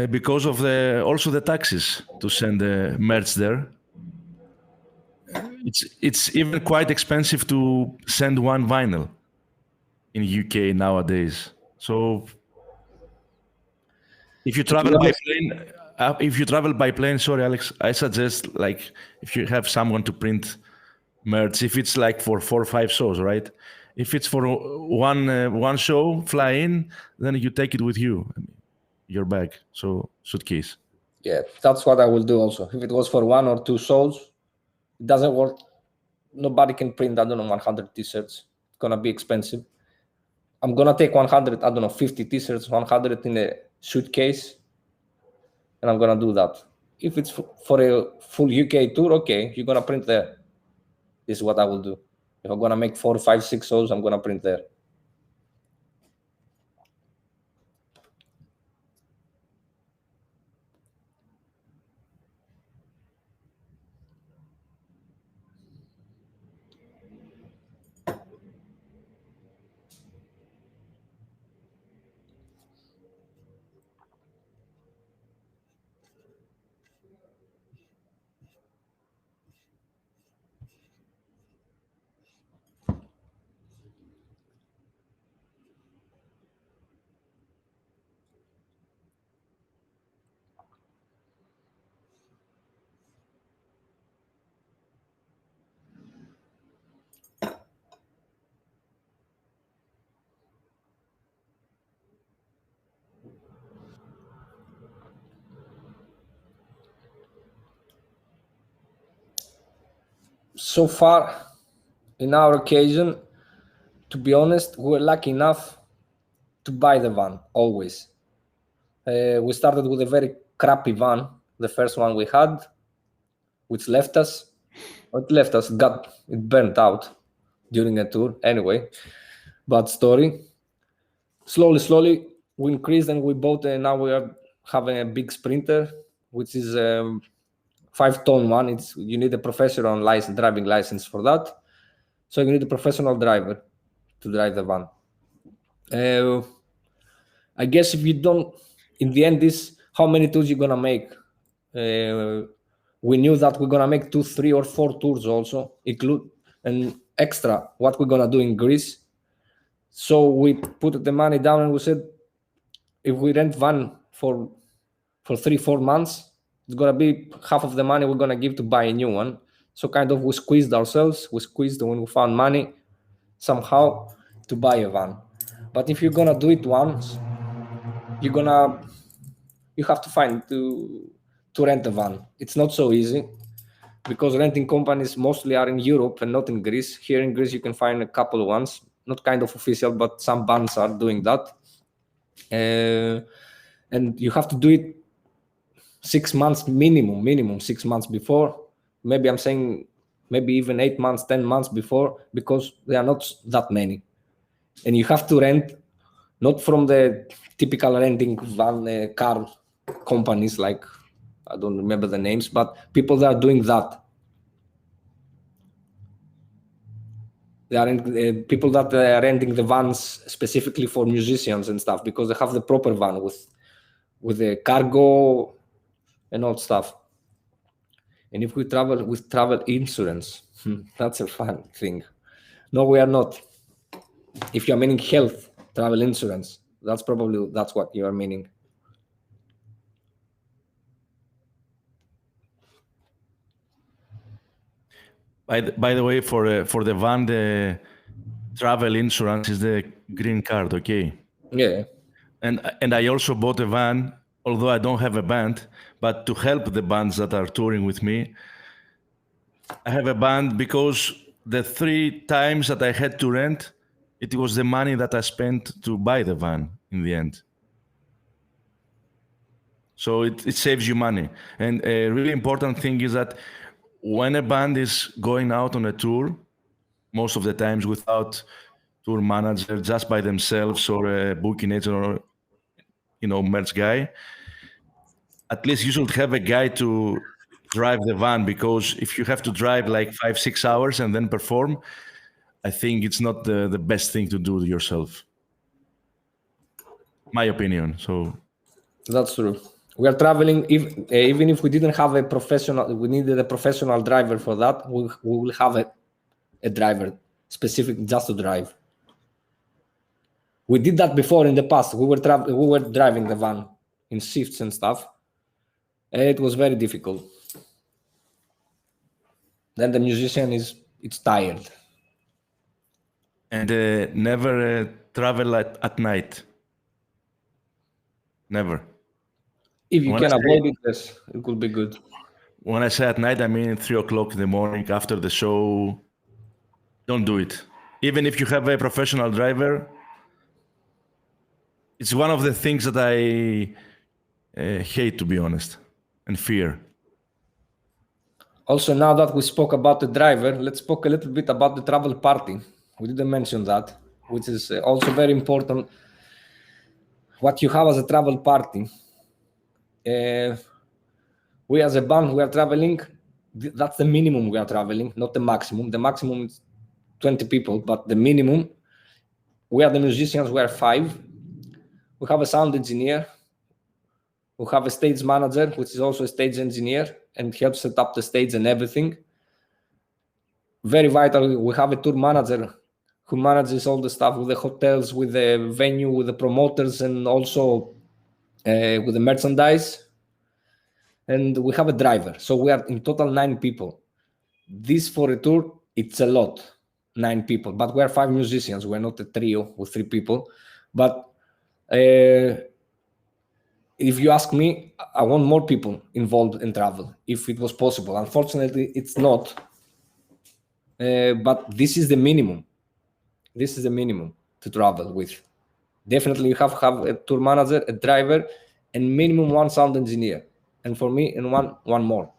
because of also the taxes to send the merch there. It's even quite expensive to send one vinyl in UK nowadays. So if you travel by plane, sorry, Alex, I suggest, like, if you have someone to print merch, if it's like for 4 or 5 shows, right? If it's for one show, fly in, then you take it with you, your bag, so suitcase. Yeah, that's what I will do also. If it was for 1 or 2 souls, it doesn't work. Nobody can print, I don't know, 100 t-shirts. It's gonna be expensive. I'm gonna take 100, I don't know, 50 t-shirts, 100 in a suitcase, and I'm gonna do that. If it's for a full UK tour, okay, you're gonna print there. This is what I will do. If I'm gonna make 4, 5, 6 souls, I'm gonna print there. So far, in our occasion, to be honest, we were lucky enough to buy the van, always. We started with a very crappy van, the first one we had, which left us. It burnt out during a tour. Anyway, bad story. Slowly, we increased and we bought, and now we are having a big Sprinter, which is 5-ton one. You need a professional driving license for that. So you need a professional driver to drive the van. I guess if you don't, in the end, this how many tours you're gonna make. We knew that we're gonna make 2, 3, or 4 tours also, include an extra what we're gonna do in Greece. So we put the money down and we said, if we rent van for 3, 4 months, it's gonna be half of the money we're gonna give to buy a new one. So kind of we squeezed ourselves. We squeezed when we found money somehow to buy a van. But if you're gonna do it once, you have to find to rent a van. It's not so easy because renting companies mostly are in Europe and not in Greece. Here in Greece, you can find a couple of ones, not kind of official, but some bands are doing that. And you have to do it 6 months minimum 6 months before. Maybe I'm saying maybe even 8 months, 10 months before, because there are not that many. And you have to rent not from the typical renting van car companies, like I don't remember the names, but people that are doing that. They are people that are renting the vans specifically for musicians and stuff, because they have the proper van with the cargo and all stuff. And if we travel with travel insurance, that's a fun thing. No, we are not. If you're meaning health travel insurance, that's what you are meaning. By the way, for the van, the travel insurance is the green card, okay? Yeah. And I also bought a van, although I don't have a band, but to help the bands that are touring with me. I have a band because the 3 times that I had to rent, it was the money that I spent to buy the van in the end. So it saves you money. And a really important thing is that when a band is going out on a tour, most of the times without tour manager, just by themselves or a booking agent or merch guy, at least you should have a guy to drive the van, because if you have to drive like 5-6 hours and then perform, I think it's not the best thing to do yourself. My opinion. So that's true. We are traveling, even if we didn't have we needed a professional driver for that, we will have a driver specific just to drive. We did that before in the past. We were driving the van in shifts and stuff. And it was very difficult. Then the musician it's tired. And never travel at night. Never. If you can avoid it, yes, it could be good. When I say at night, I mean 3 o'clock in the morning after the show. Don't do it. Even if you have a professional driver, it's one of the things that I hate, to be honest, and fear. Also, now that we spoke about the driver, let's talk a little bit about the travel party. We didn't mention that, which is also very important. What you have as a travel party. We as a band, we are traveling. That's the minimum we are traveling, not the maximum. The maximum is 20 people, but the minimum, we are the musicians, we are 5. We have a sound engineer. We have a stage manager, which is also a stage engineer and helps set up the stage and everything. Very vital, we have a tour manager who manages all the stuff with the hotels, with the venue, with the promoters, and also with the merchandise. And we have a driver. So we are in total 9 people. This for a tour, it's a lot, 9 people. But we are 5 musicians. We're not a trio with 3 people. But if you ask me, I want more people involved in travel, if it was possible. Unfortunately, it's not. But this is the minimum. This is the minimum to travel with. Definitely, you have to have a tour manager, a driver, and minimum 1 sound engineer. And for me, and one more.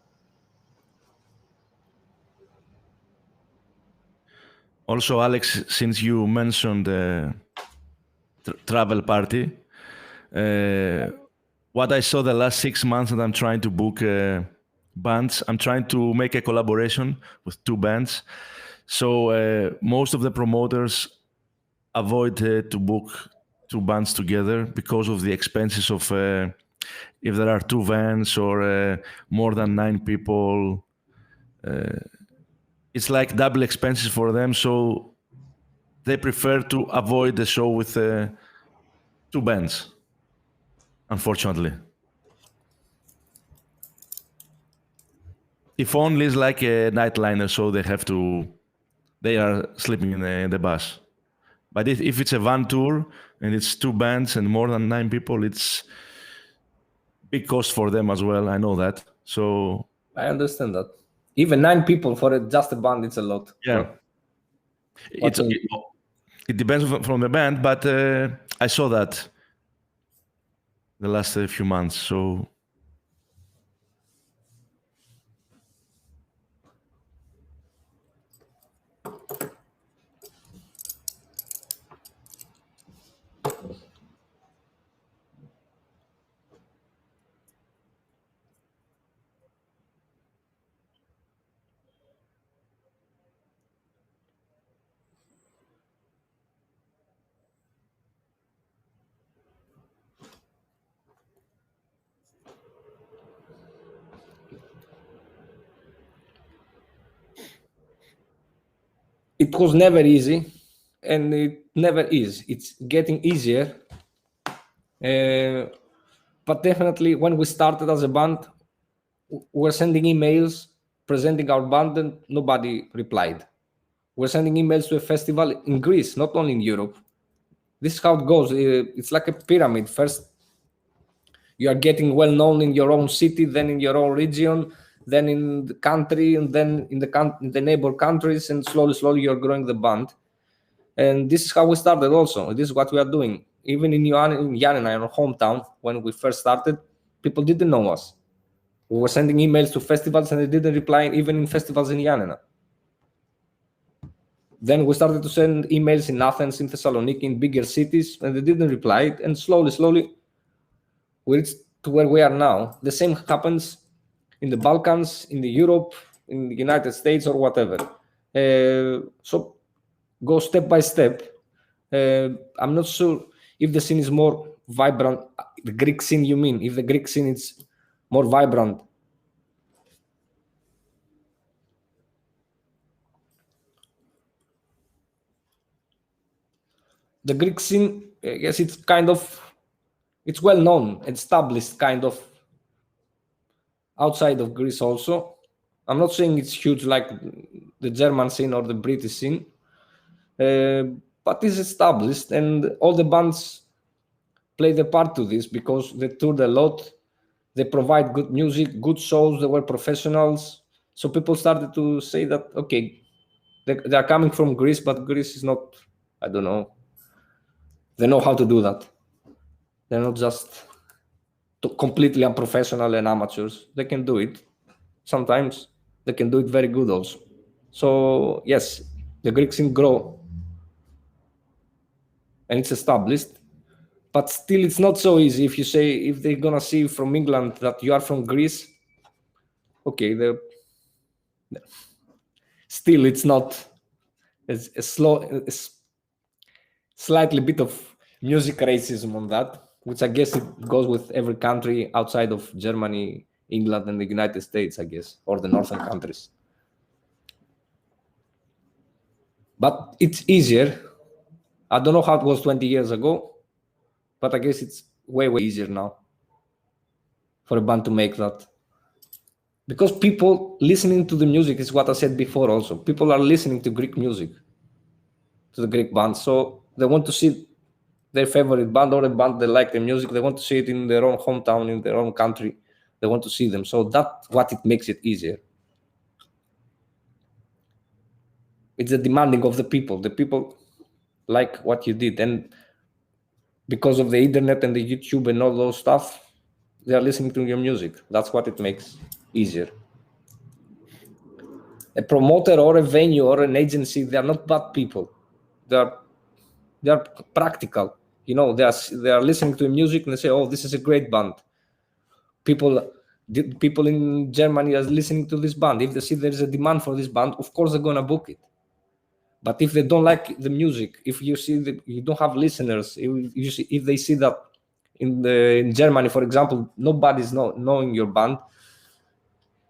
Also, Alex, since you mentioned the travel party, what I saw the last 6 months that I'm trying to book bands, I'm trying to make a collaboration with 2 bands. So most of the promoters avoid to book 2 bands together because of the expenses of if there are 2 vans or more than 9 people. It's like double expenses for them, so they prefer to avoid the show with 2 bands, unfortunately. If only it's like a nightliner, so they are sleeping in the bus. But if it's a van tour and it's 2 bands and more than 9 people, it's big cost for them as well. I know that. So I understand that. Even 9 people for just a band, it's a lot. Yeah. It depends from the band, but I saw that the last few months. So it was never easy, and it never is. It's getting easier. But definitely, when we started as a band, we were sending emails presenting our band, and nobody replied. We're sending emails to a festival in Greece, not only in Europe. This is how it goes. It's like a pyramid. First, you are getting well known in your own city, then in your own region, then in the country, and then in the neighbor countries, and slowly you're growing the band. And this is how we started also. This is what we are doing. Even in Ioannina, our hometown, when we first started, people didn't know us. We were sending emails to festivals and they didn't reply, even in festivals in Ioannina. Then we started to send emails in Athens, in Thessaloniki, in bigger cities, and they didn't reply. And slowly, we reached to where we are now. The same happens in the Balkans, in the Europe, in the United States, or whatever. So go step by step. I'm not sure if the scene is more vibrant. The Greek scene, you mean? If the Greek scene is more vibrant? The Greek scene, I guess it's it's well known, established, kind of outside of Greece also. I'm not saying it's huge like the German scene or the British scene, but it's established, and all the bands play the part to this because they toured a lot. They provide good music, good shows. They were professionals. So people started to say that, okay, they are coming from Greece, but Greece is not, I don't know. They know how to do that. They're not just completely unprofessional and amateurs. They can do it. Sometimes they can do it very good also. So yes, the Greek scene grow and it's established, but still it's not so easy. If you say, if they're gonna see from England that you are from Greece, okay, still it's not as slow, slightly bit of music racism on that, which I guess it goes with every country outside of Germany, England, and the United States, I guess, or the northern countries. But it's easier. I don't know how it was 20 years ago, but I guess it's way easier now for a band to make that. Because people listening to the music is what I said before also. People are listening to Greek music, to the Greek bands. So they want to see their favorite band or a band they like the music. They want to see it in their own hometown, in their own country. They want to see them. So that's what it makes it easier. It's the demanding of the people. The people like what you did. And because of the internet and the YouTube and all those stuff, they are listening to your music. That's what it makes easier. A promoter or a venue or an agency, they are not bad people. They are practical. You know, they are listening to music and they say, oh, this is a great band. People in Germany are listening to this band. If they see there is a demand for this band, of course they're gonna book it. But if they don't like the music, if you see that you don't have listeners, if they see that in Germany, for example, nobody's knowing your band,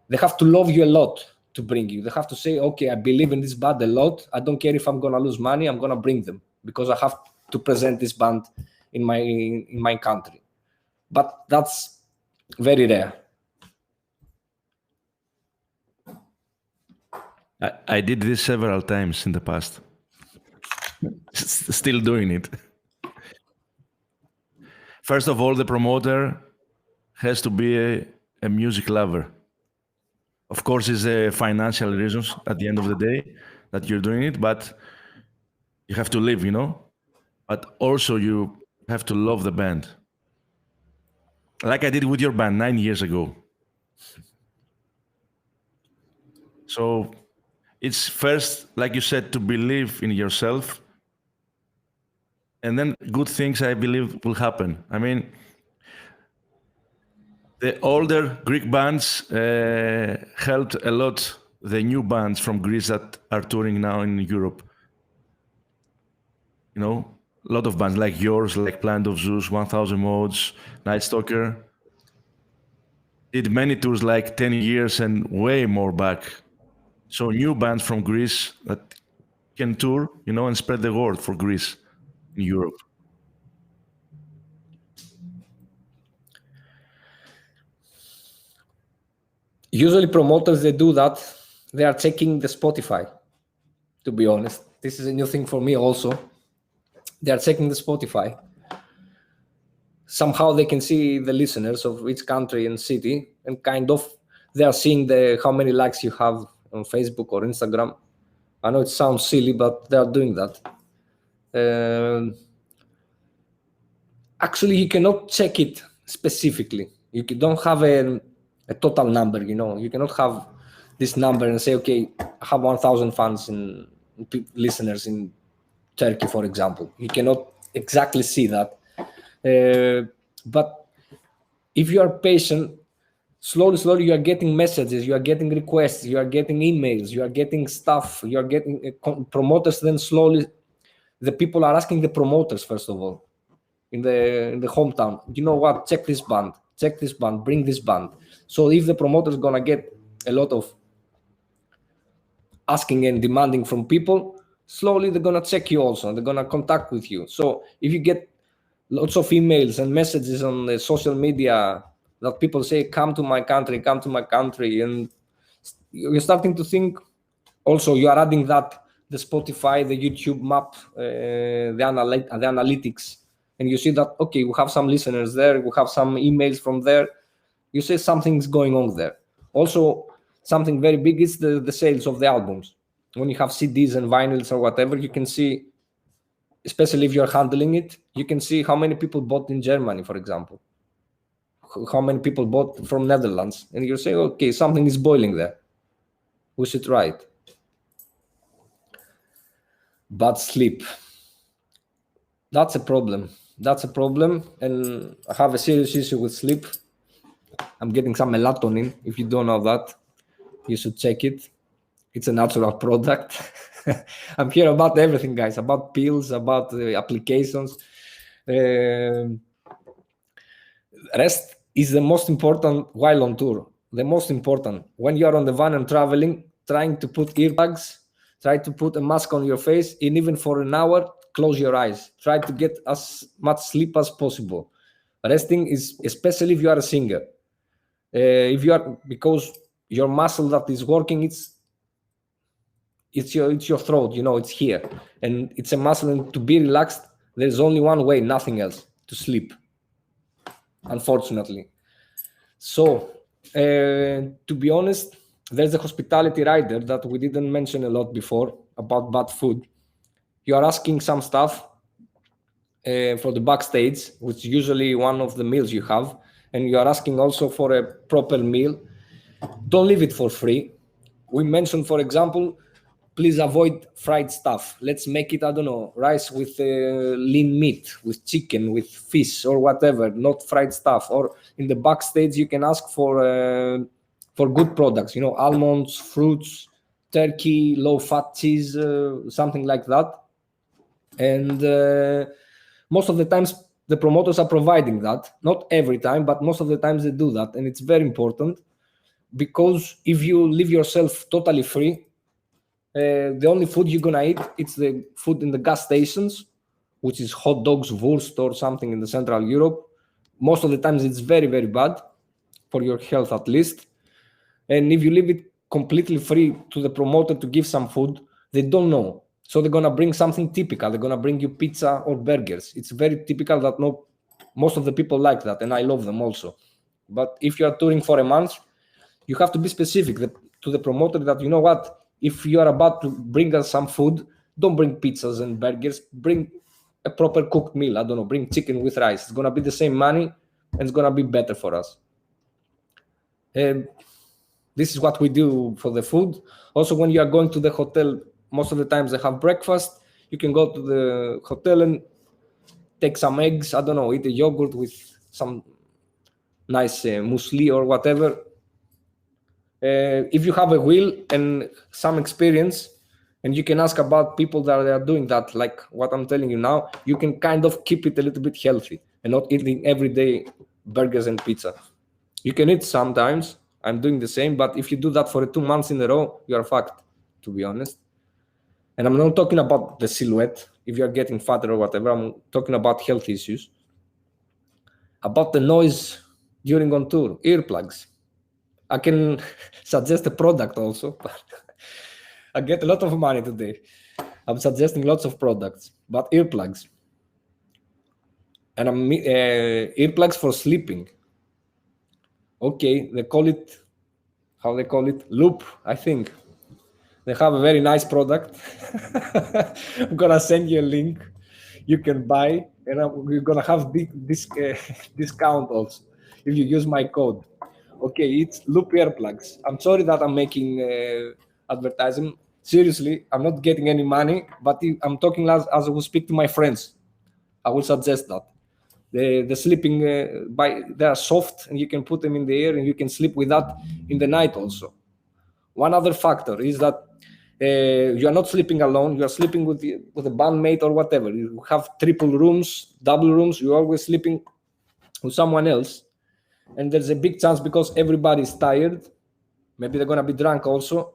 they have to love you a lot to bring you. They have to say, okay, I believe in this band a lot. I don't care if I'm gonna lose money. I'm gonna bring them because I have to present this band in my country. But that's very rare. I did this several times in the past. Still doing it. First of all, the promoter has to be a music lover. Of course, it's a financial reasons at the end of the day that you're doing it, but you have to live, you know? But also you have to love the band. Like I did with your band 9 years ago. So it's first, like you said, to believe in yourself, and then good things, I believe, will happen. I mean, the older Greek bands helped a lot the new bands from Greece that are touring now in Europe. You know, a lot of bands like yours, like Planet of Zeus, 1000 Modes, Night Stalker, did many tours like 10 years and way more back. So new bands from Greece that can tour, you know, and spread the word for Greece in Europe. Usually promoters, they do that. They are checking the Spotify, to be honest. This is a new thing for me also. They are checking the Spotify. Somehow they can see the listeners of each country and city, and kind of they are seeing how many likes you have on Facebook or Instagram. I know it sounds silly, but they are doing that. Actually, you cannot check it specifically. You don't have a total number, you know. You cannot have this number and say, okay, I have 1,000 fans and listeners in Turkey, for example. You cannot exactly see that. But if you are patient, slowly you are getting messages, you are getting requests, you are getting emails, you are getting stuff, you are getting promoters. Then slowly the people are asking the promoters, first of all, in the hometown, you know what, check this band, bring this band. So if the promoter is gonna get a lot of asking and demanding from people, slowly they're gonna check you also, and they're gonna contact with you. So if you get lots of emails and messages on the social media that people say, come to my country, and you're starting to think, also you are adding that the Spotify, the YouTube map, the analytics, and you see that, okay, we have some listeners there, we have some emails from there. you say something's going on there. Also, something very big is the sales of the albums. When you have CDs and vinyls or whatever, you can see, especially if you're handling it, you can see how many people bought in Germany, for example, how many people bought from Netherlands, and you say, okay, something is boiling there. We should try it. Bad sleep. That's a problem. That's a problem, and I have a serious issue with sleep. I'm getting some melatonin. If you don't know that, you should check it. It's a natural product. I'm here about everything, guys, about pills, about applications. Rest is the most important while on tour. The most important. When you are on the van and traveling, trying to put earplugs, try to put a mask on your face, and even for an hour, close your eyes. Try to get as much sleep as possible. Resting is, especially if you are a singer. If you are, because your muscle that is working, it's your throat, it's here, and it's a muscle, and to be relaxed, there's only one way, nothing else, to sleep, unfortunately. So to be honest, there's a hospitality rider that we didn't mention a lot before about bad food. You are asking some stuff for the backstage, which is usually one of the meals you have, and you are asking also for a proper meal. Don't leave it for free. We mentioned, for example, please avoid fried stuff. Let's make it, I don't know, rice with lean meat, with chicken, with fish or whatever, not fried stuff. Or in the backstage, you can ask for good products, almonds, fruits, turkey, low-fat cheese, something like that. And most of the times, the promoters are providing that. Not every time, but most of the times they do that. And it's very important, because if you leave yourself totally free, the only food you're gonna eat, it's the food in the gas stations, which is hot dogs, wurst, or something in the Central Europe. Most of the times it's very, very bad for your health, at least. And if you leave it completely free to the promoter to give some food, they don't know. So they're gonna bring something typical. They're gonna bring you pizza or burgers. It's very typical that most of the people like that, and I love them also. But if you are touring for a month, you have to be specific to the promoter that, you know what, if you are about to bring us some food, don't bring pizzas and burgers, bring a proper cooked meal. I don't know, bring chicken with rice. It's going to be the same money, and it's going to be better for us. This is what we do for the food. Also, when you are going to the hotel, most of the times they have breakfast. You can go to the hotel and take some eggs, I don't know, eat a yogurt with some nice muesli or whatever. If you have a will and some experience, and you can ask about people that are doing that, like what I'm telling you now, you can kind of keep it a little bit healthy and not eating every day burgers and pizza. You can eat sometimes. I'm doing the same, but if you do that for 2 months in a row, you are fucked, to be honest. And I'm not talking about the silhouette, if you're getting fatter or whatever. I'm talking about health issues. About the noise during on tour, earplugs. I can suggest a product also, but I get a lot of money today. I'm suggesting lots of products, but earplugs. And I'm earplugs for sleeping. Okay, they call it, how they call it? Loop, I think. They have a very nice product. I'm gonna send you a link. You can buy, and we're gonna have this discount also if you use my code. Okay, it's Loop earplugs. I'm sorry that I'm making advertising. Seriously, I'm not getting any money, but I'm talking as I will speak to my friends. I will suggest that. The sleeping, they are soft, and you can put them in the air, and you can sleep with that in the night also. One other factor is that you are not sleeping alone. You are sleeping with a bandmate or whatever. You have triple rooms, double rooms. You're always sleeping with someone else. And there's a big chance, because everybody is tired, maybe they're going to be drunk also,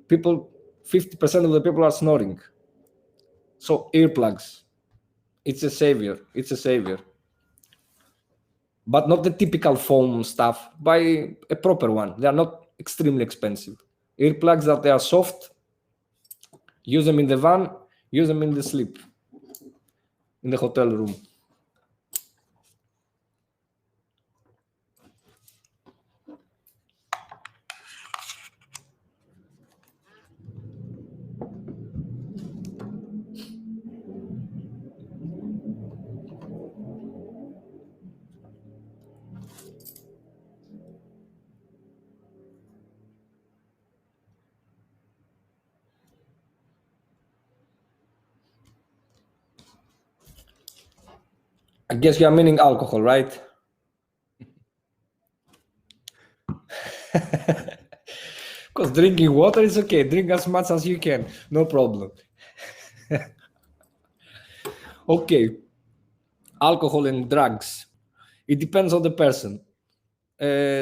50% of the people are snoring. So earplugs, it's a savior. It's a savior. But not the typical foam stuff. Buy a proper one. They are not extremely expensive. Earplugs that they are soft, use them in the van, use them in the sleep, in the hotel room. I guess you are meaning alcohol, right? Because drinking water is okay. Drink as much as you can. No problem. Okay. Alcohol and drugs. It depends on the person.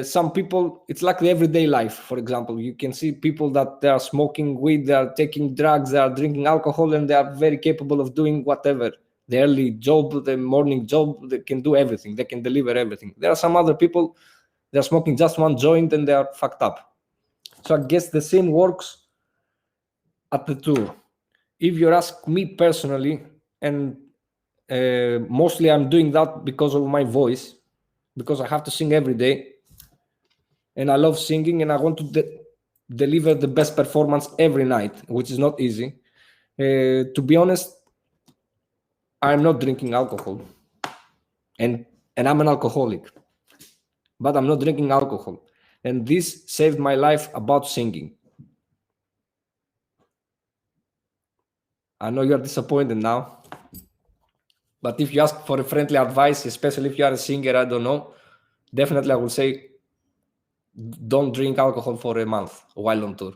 Some people, it's like the everyday life. For example, you can see people that they are smoking weed, they are taking drugs, they are drinking alcohol, and they are very capable of doing whatever. The early job, the morning job, they can do everything. They can deliver everything. There are some other people, they're smoking just one joint and they are fucked up. So I guess the same works at the tour. If you ask me personally, and mostly I'm doing that because of my voice, because I have to sing every day, and I love singing, and I want to deliver the best performance every night, which is not easy. To be honest, I'm not drinking alcohol, and I'm an alcoholic, but I'm not drinking alcohol, and this saved my life about singing. I know you're disappointed now, but if you ask for a friendly advice, especially if you are a singer, I don't know, definitely I will say don't drink alcohol for a month while on tour.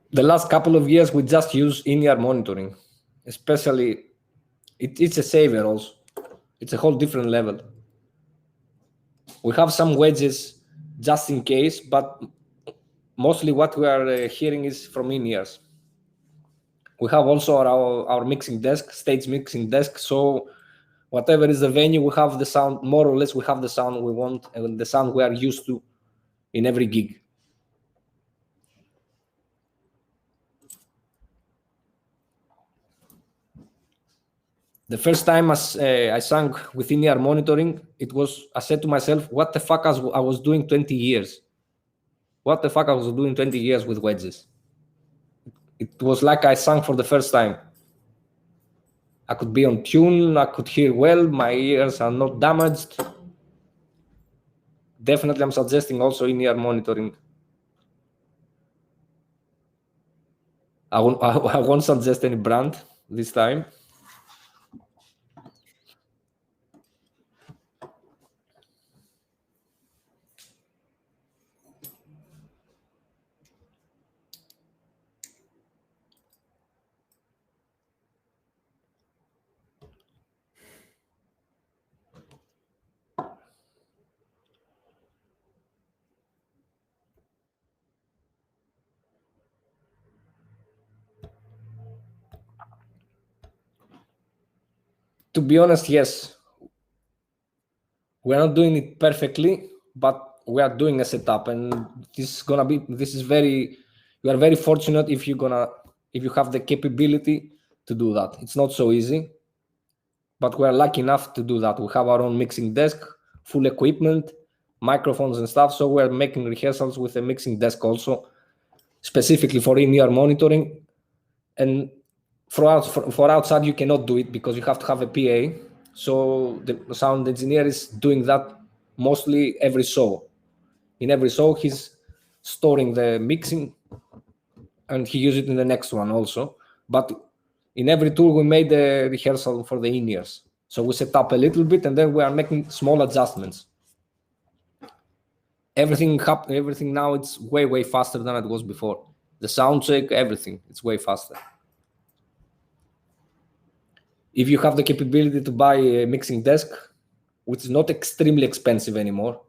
The last couple of years, we just use in-ear monitoring, especially it's a saver also. It's a whole different level. We have some wedges just in case, but mostly what we are hearing is from in-ears. We have also our mixing desk, stage mixing desk, so whatever is the venue, we have the sound, more or less we have the sound we want and the sound we are used to in every gig. The first time I sang with in-ear monitoring, I said to myself, what the fuck I was doing 20 years? What the fuck I was doing 20 years with wedges? It was like I sang for the first time. I could be on tune, I could hear well, my ears are not damaged. Definitely I'm suggesting also in-ear monitoring. I won't suggest any brand this time. To be honest, yes. We're not doing it perfectly, but we are doing a setup, and you are very fortunate if you have the capability to do that. It's not so easy, but we are lucky enough to do that. We have our own mixing desk, full equipment, microphones and stuff, so we're making rehearsals with a mixing desk also, specifically for in-ear monitoring. And for outside you cannot do it because you have to have a PA, so the sound engineer is doing that mostly every show. In every show he's storing the mixing and he uses it in the next one also, but in every tour we made a rehearsal for the in-ears, so we set up a little bit and then we are making small adjustments. Everything now it's way faster than it was before. The sound check, everything, it's way faster. If you have the capability to buy a mixing desk, which is not extremely expensive anymore,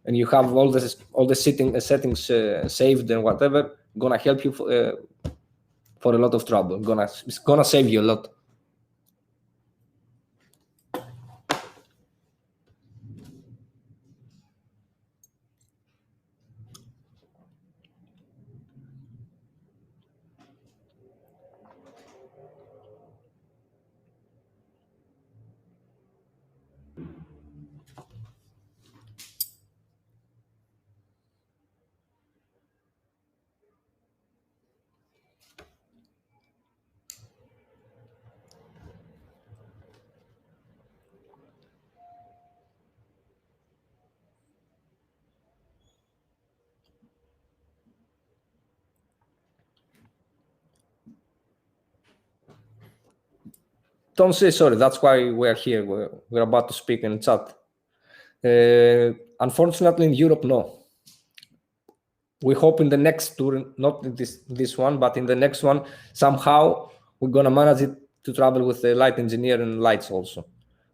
and you have all the settings saved and whatever, gonna help you for a lot of trouble. It's gonna save you a lot. don't say sorry. That's why we're here. We're about to speak and chat. Unfortunately, in Europe, no. We hope in the next tour, not in this one, but in the next one, somehow we're gonna manage it to travel with the light engineer and lights also.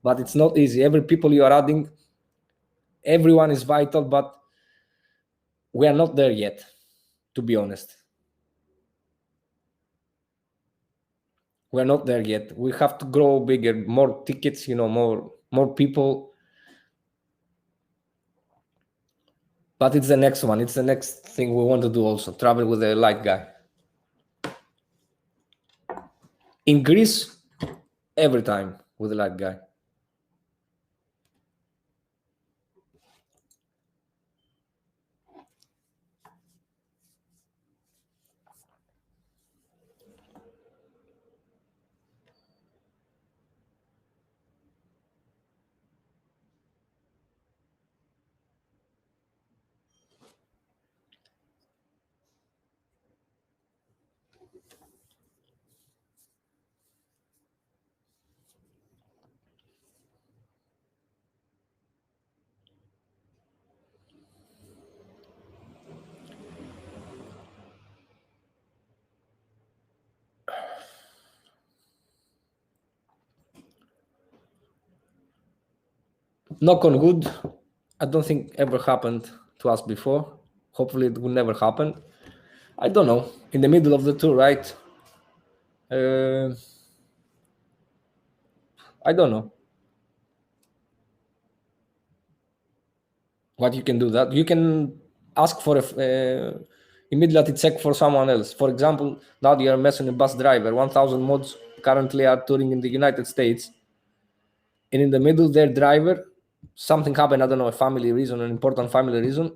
But it's not easy. Every people you are adding, everyone is vital, but we are not there yet, to be honest. We're not there yet. We have to grow bigger, more tickets, more people. But it's the next one. It's the next thing we want to do also, travel with a light guy. In Greece, every time with a light guy. Knock on wood, I don't think ever happened to us before. Hopefully it will never happen. I don't know. In the middle of the tour, right? I don't know what you can do. That you can ask for immediately check for someone else. For example, now you are mentioning a bus driver. 1,000 mods currently are touring in the United States, and in the middle, their driver, something happened. I don't know, a family reason, an important family reason,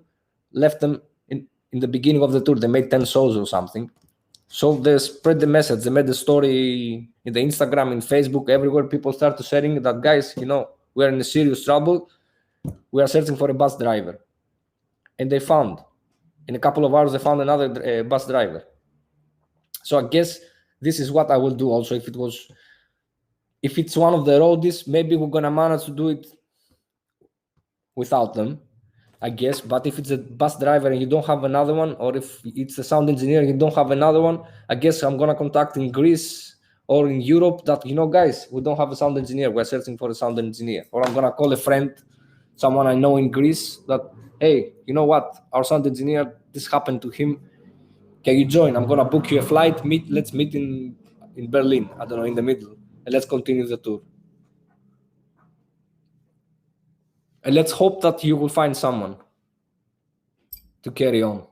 left them in the beginning of the tour. They made 10 shows or something. So they spread the message. They made the story in the Instagram, in Facebook, everywhere. People start to sharing that, guys, we're in a serious trouble. We are searching for a bus driver. And they found, in a couple of hours, they found another bus driver. So I guess this is what I will do also. If it's one of the roadies, maybe we're going to manage to do it without them, I guess. But if it's a bus driver and you don't have another one, or if it's a sound engineer and you don't have another one, I guess I'm going to contact in Greece or in Europe that, guys, we don't have a sound engineer. We're searching for a sound engineer. Or I'm going to call a friend, someone I know in Greece, that, hey, you know what? Our sound engineer, this happened to him. Can you join? I'm going to book you a flight. Let's meet in Berlin, I don't know, in the middle. And let's continue the tour. And let's hope that you will find someone to carry on.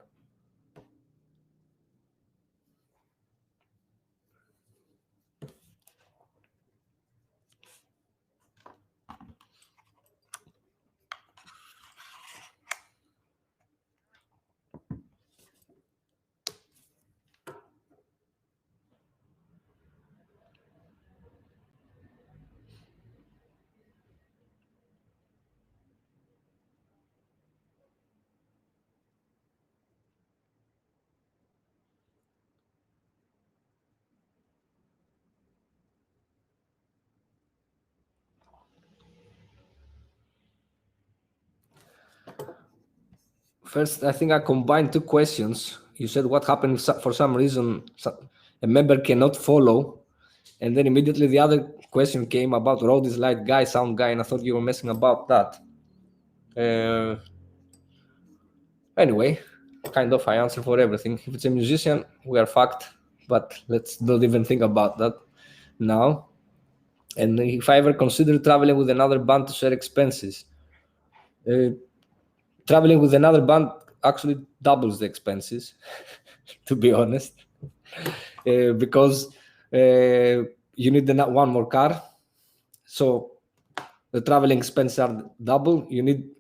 First, I think I combined two questions. You said what happened if for some reason a member cannot follow, and then immediately the other question came about roadies, light guy, sound guy, and I thought you were messing about that. Anyway, kind of I answer for everything. If it's a musician, we are fucked, but let's not even think about that now. And if I ever consider traveling with another band to share expenses, traveling with another band actually doubles the expenses, to be honest, because you need one more car. So the traveling expenses are double. You need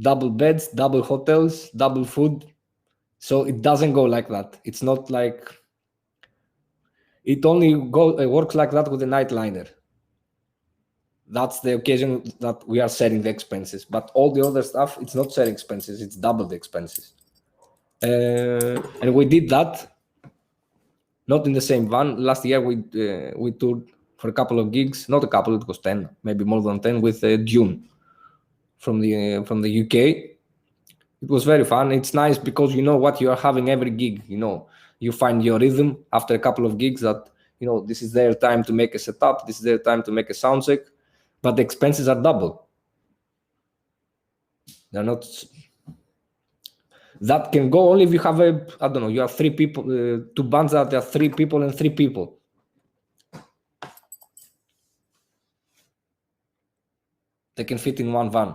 double beds, double hotels, double food. So it doesn't go like that. It's not like it only works like that with a nightliner. That's the occasion that we are sharing the expenses. But all the other stuff, it's not sharing expenses. It's double the expenses. And we did that, not in the same van. Last year we toured for a couple of gigs, not a couple, it was 10, maybe more than 10, with Dune from the UK. It was very fun. It's nice because you know what you are having every gig. You find your rhythm after a couple of gigs that this is their time to make a setup, this is their time to make a sound check, but the expenses are double. They're not. That can go only if you have you have 3 people, 2 bands that are 3 people and 3 people. They can fit in one van.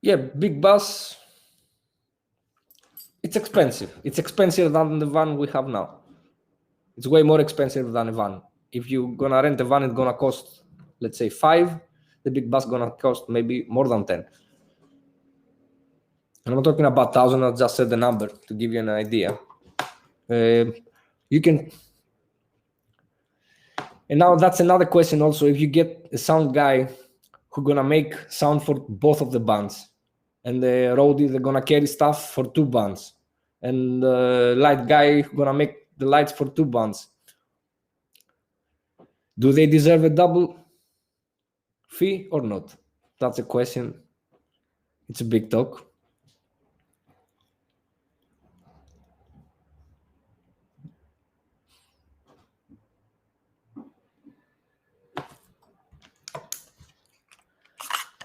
Yeah, big bus. It's expensive. It's expensive than the van we have now. It's way more expensive than a van. If you're gonna rent a van, it's gonna cost, let's say 5. The big bus gonna cost maybe more than 10. I'm not talking about 1,000. I just said the number to give you an idea. You can. And now that's another question also. If you get a sound guy who's gonna make sound for both of the bands, and the roadie they're gonna carry stuff for 2 bands, and the light guy who's gonna make the lights for 2 bands, do they deserve a double fee or not? That's a question. It's a big talk.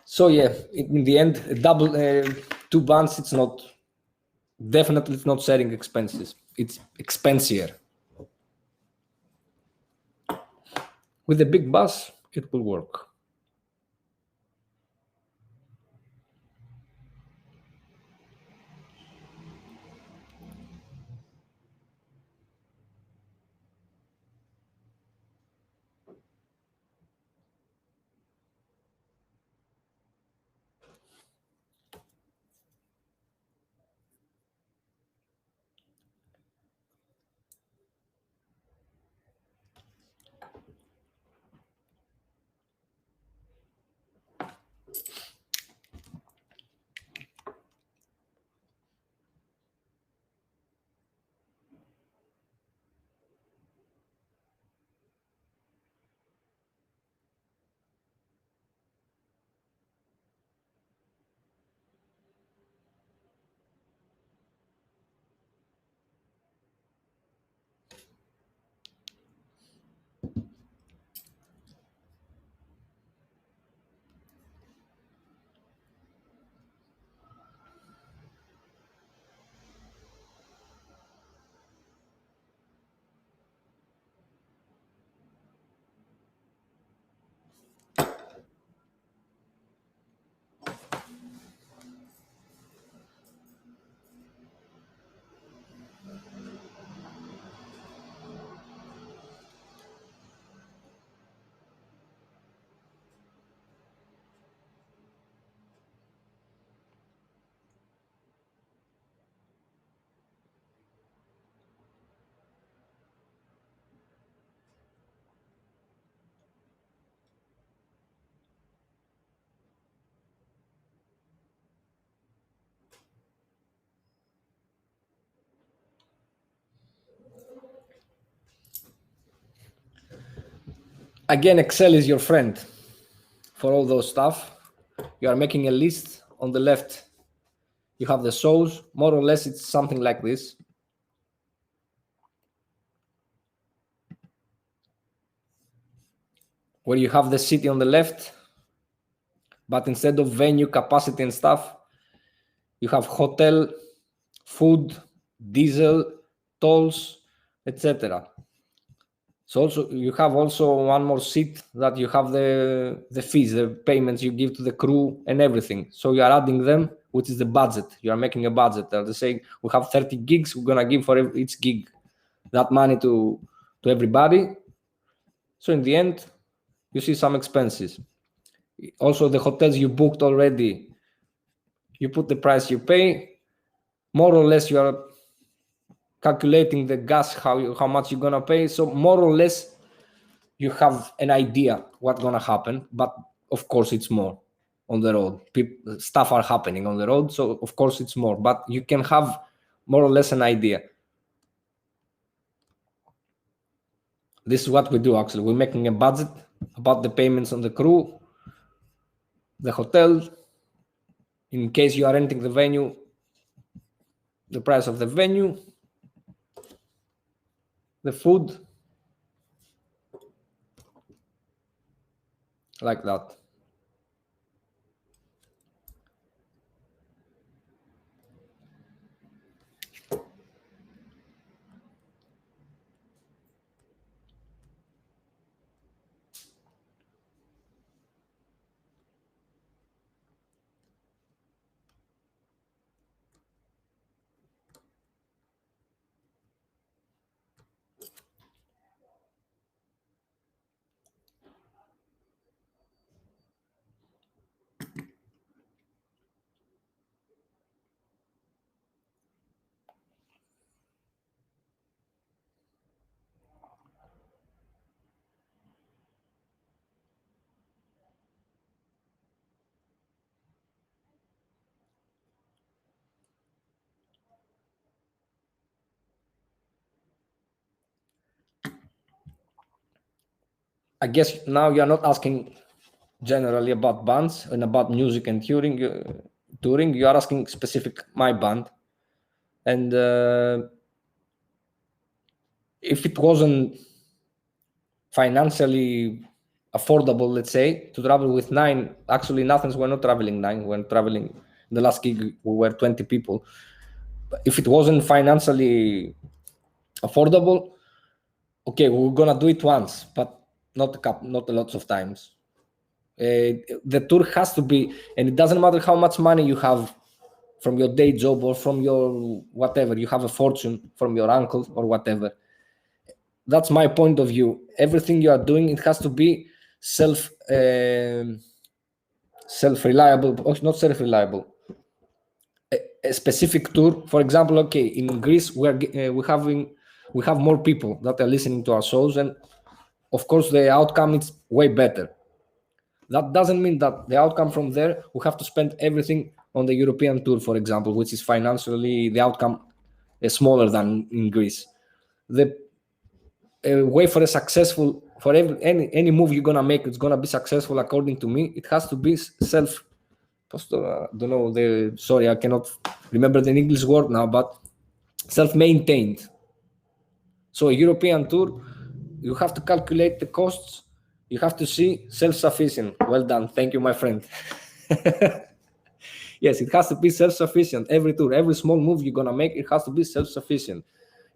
So yeah, in the end, double 2 bands, it's not sharing expenses. It's expensier. With a big bus, it will work. Again, Excel is your friend for all those stuff. You are making a list. On the left, you have the shows. More or less, it's something like this. Where you have the city on the left, but instead of venue, capacity, and stuff, you have hotel, food, diesel, tolls, etc. So also you have one more sheet that you have the fees, the payments you give to the crew and everything. So you are adding them, which is the budget. You are making a budget. They're saying we have 30 gigs. We're gonna give for each gig that money to everybody. So in the end, you see some expenses. Also, the hotels you booked already, you put the price you pay. More or less, you are calculating the gas, how much you're gonna pay. So more or less, you have an idea what's gonna happen. But of course, it's more on the road. Stuff are happening on the road, so of course it's more. But you can have more or less an idea. This is what we do actually. We're making a budget about the payments on the crew, the hotel. In case you are renting the venue, the price of the venue, the food, like that. I guess now you're not asking generally about bands and about music and touring. You are asking specific my band, and if it wasn't financially affordable, let's say, to travel with 9, actually, in Athens we're not traveling 9. We're traveling. The last gig we were 20 people. But if it wasn't financially affordable, okay, we're gonna do it once, but not a lots of times. The tour has to be, and it doesn't matter how much money you have from your day job or from your whatever, you have a fortune from your uncle or whatever. That's my point of view. Everything you are doing, it has to be self-reliable, or not self-reliable. A specific tour, for example, okay, in Greece we have more people that are listening to our shows, and of course the outcome is way better. That doesn't mean that the outcome from there we have to spend everything on the European tour, for example, which is financially the outcome is smaller than in Greece. The way for a successful for any move you're gonna make, it's gonna be successful according to me. It has to be self. Don't know the sorry, I cannot remember the English word now, but self-maintained. So a European tour, you have to calculate the costs. You have to see self-sufficient. Well done, thank you, my friend. Yes, it has to be self-sufficient. Every tour, every small move you're gonna make, it has to be self-sufficient.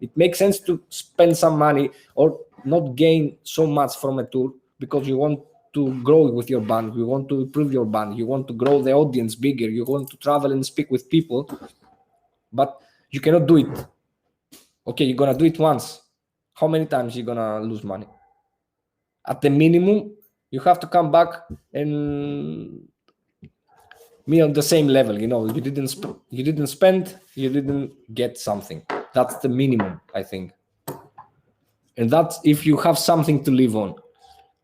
It makes sense to spend some money or not gain so much from a tour because you want to grow with your band, you want to improve your band, you want to grow the audience bigger, you want to travel and speak with people, but you cannot do it. Okay, you're gonna do it once. How many times you're gonna lose money? At the minimum, you have to come back and me on the same level. You didn't spend, you didn't get something. That's the minimum, I think. And that's if you have something to live on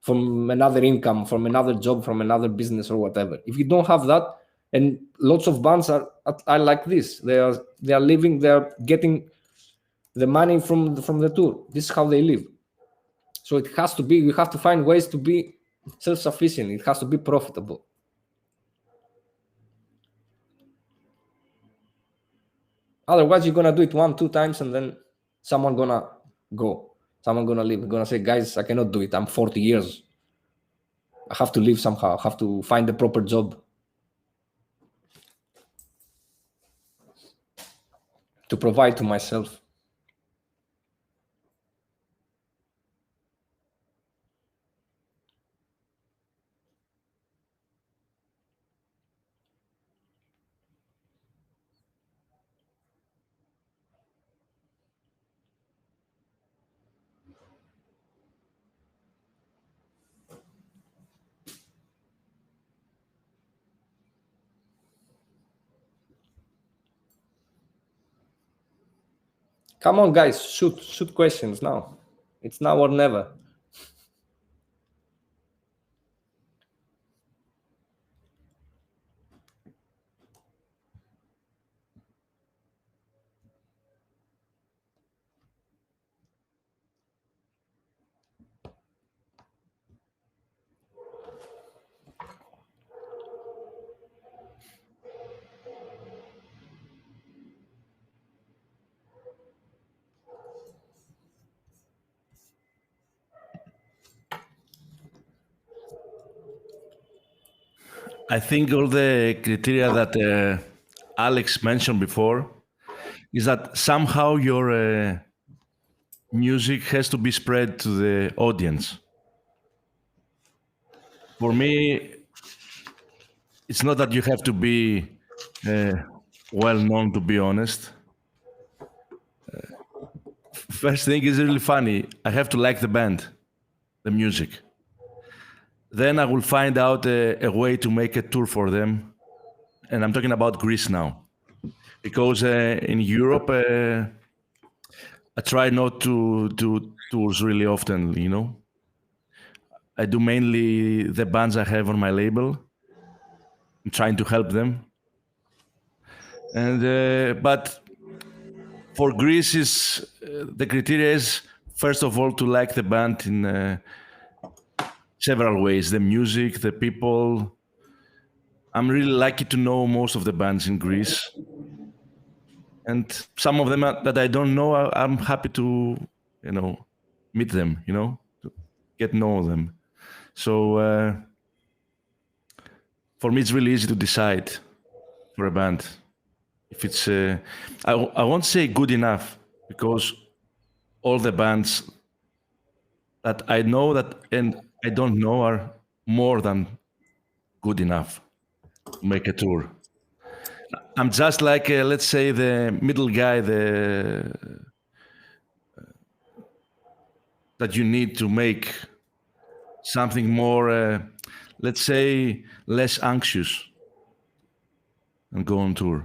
from another income, from another job, from another business or whatever. If you don't have that, and lots of bands are like this, they are living, they are getting the money from the tour. This is how they live. So it has to be, we have to find ways to be self-sufficient. It has to be profitable. Otherwise, you're gonna do it 1-2 times, and then someone gonna go, someone gonna leave, gonna say, guys, I cannot do it. I'm 40 years. I have to live somehow. I have to find the proper job to provide to myself. Come on, guys, shoot questions now. It's now or never. I think all the criteria that Alex mentioned before is that somehow your music has to be spread to the audience. For me, it's not that you have to be well known, to be honest. First thing is really funny. I have to like the band, the music. Then I will find out a way to make a tour for them. And I'm talking about Greece now. Because in Europe, I try not to do tours really often, you know. I do mainly the bands I have on my label. I'm trying to help them. And but for Greece, is the criteria is first of all to like the band in several ways: the music, the people. I'm really lucky to know most of the bands in Greece, and some of them that I don't know, I'm happy to, you know, meet them, you know, to get to know them. So for me, it's really easy to decide for a band if it's. I won't say good enough because all the bands that I know that and I don't know are more than good enough to make a tour. I'm just like, let's say, the middle guy, that you need to make something more, let's say, less anxious and go on tour.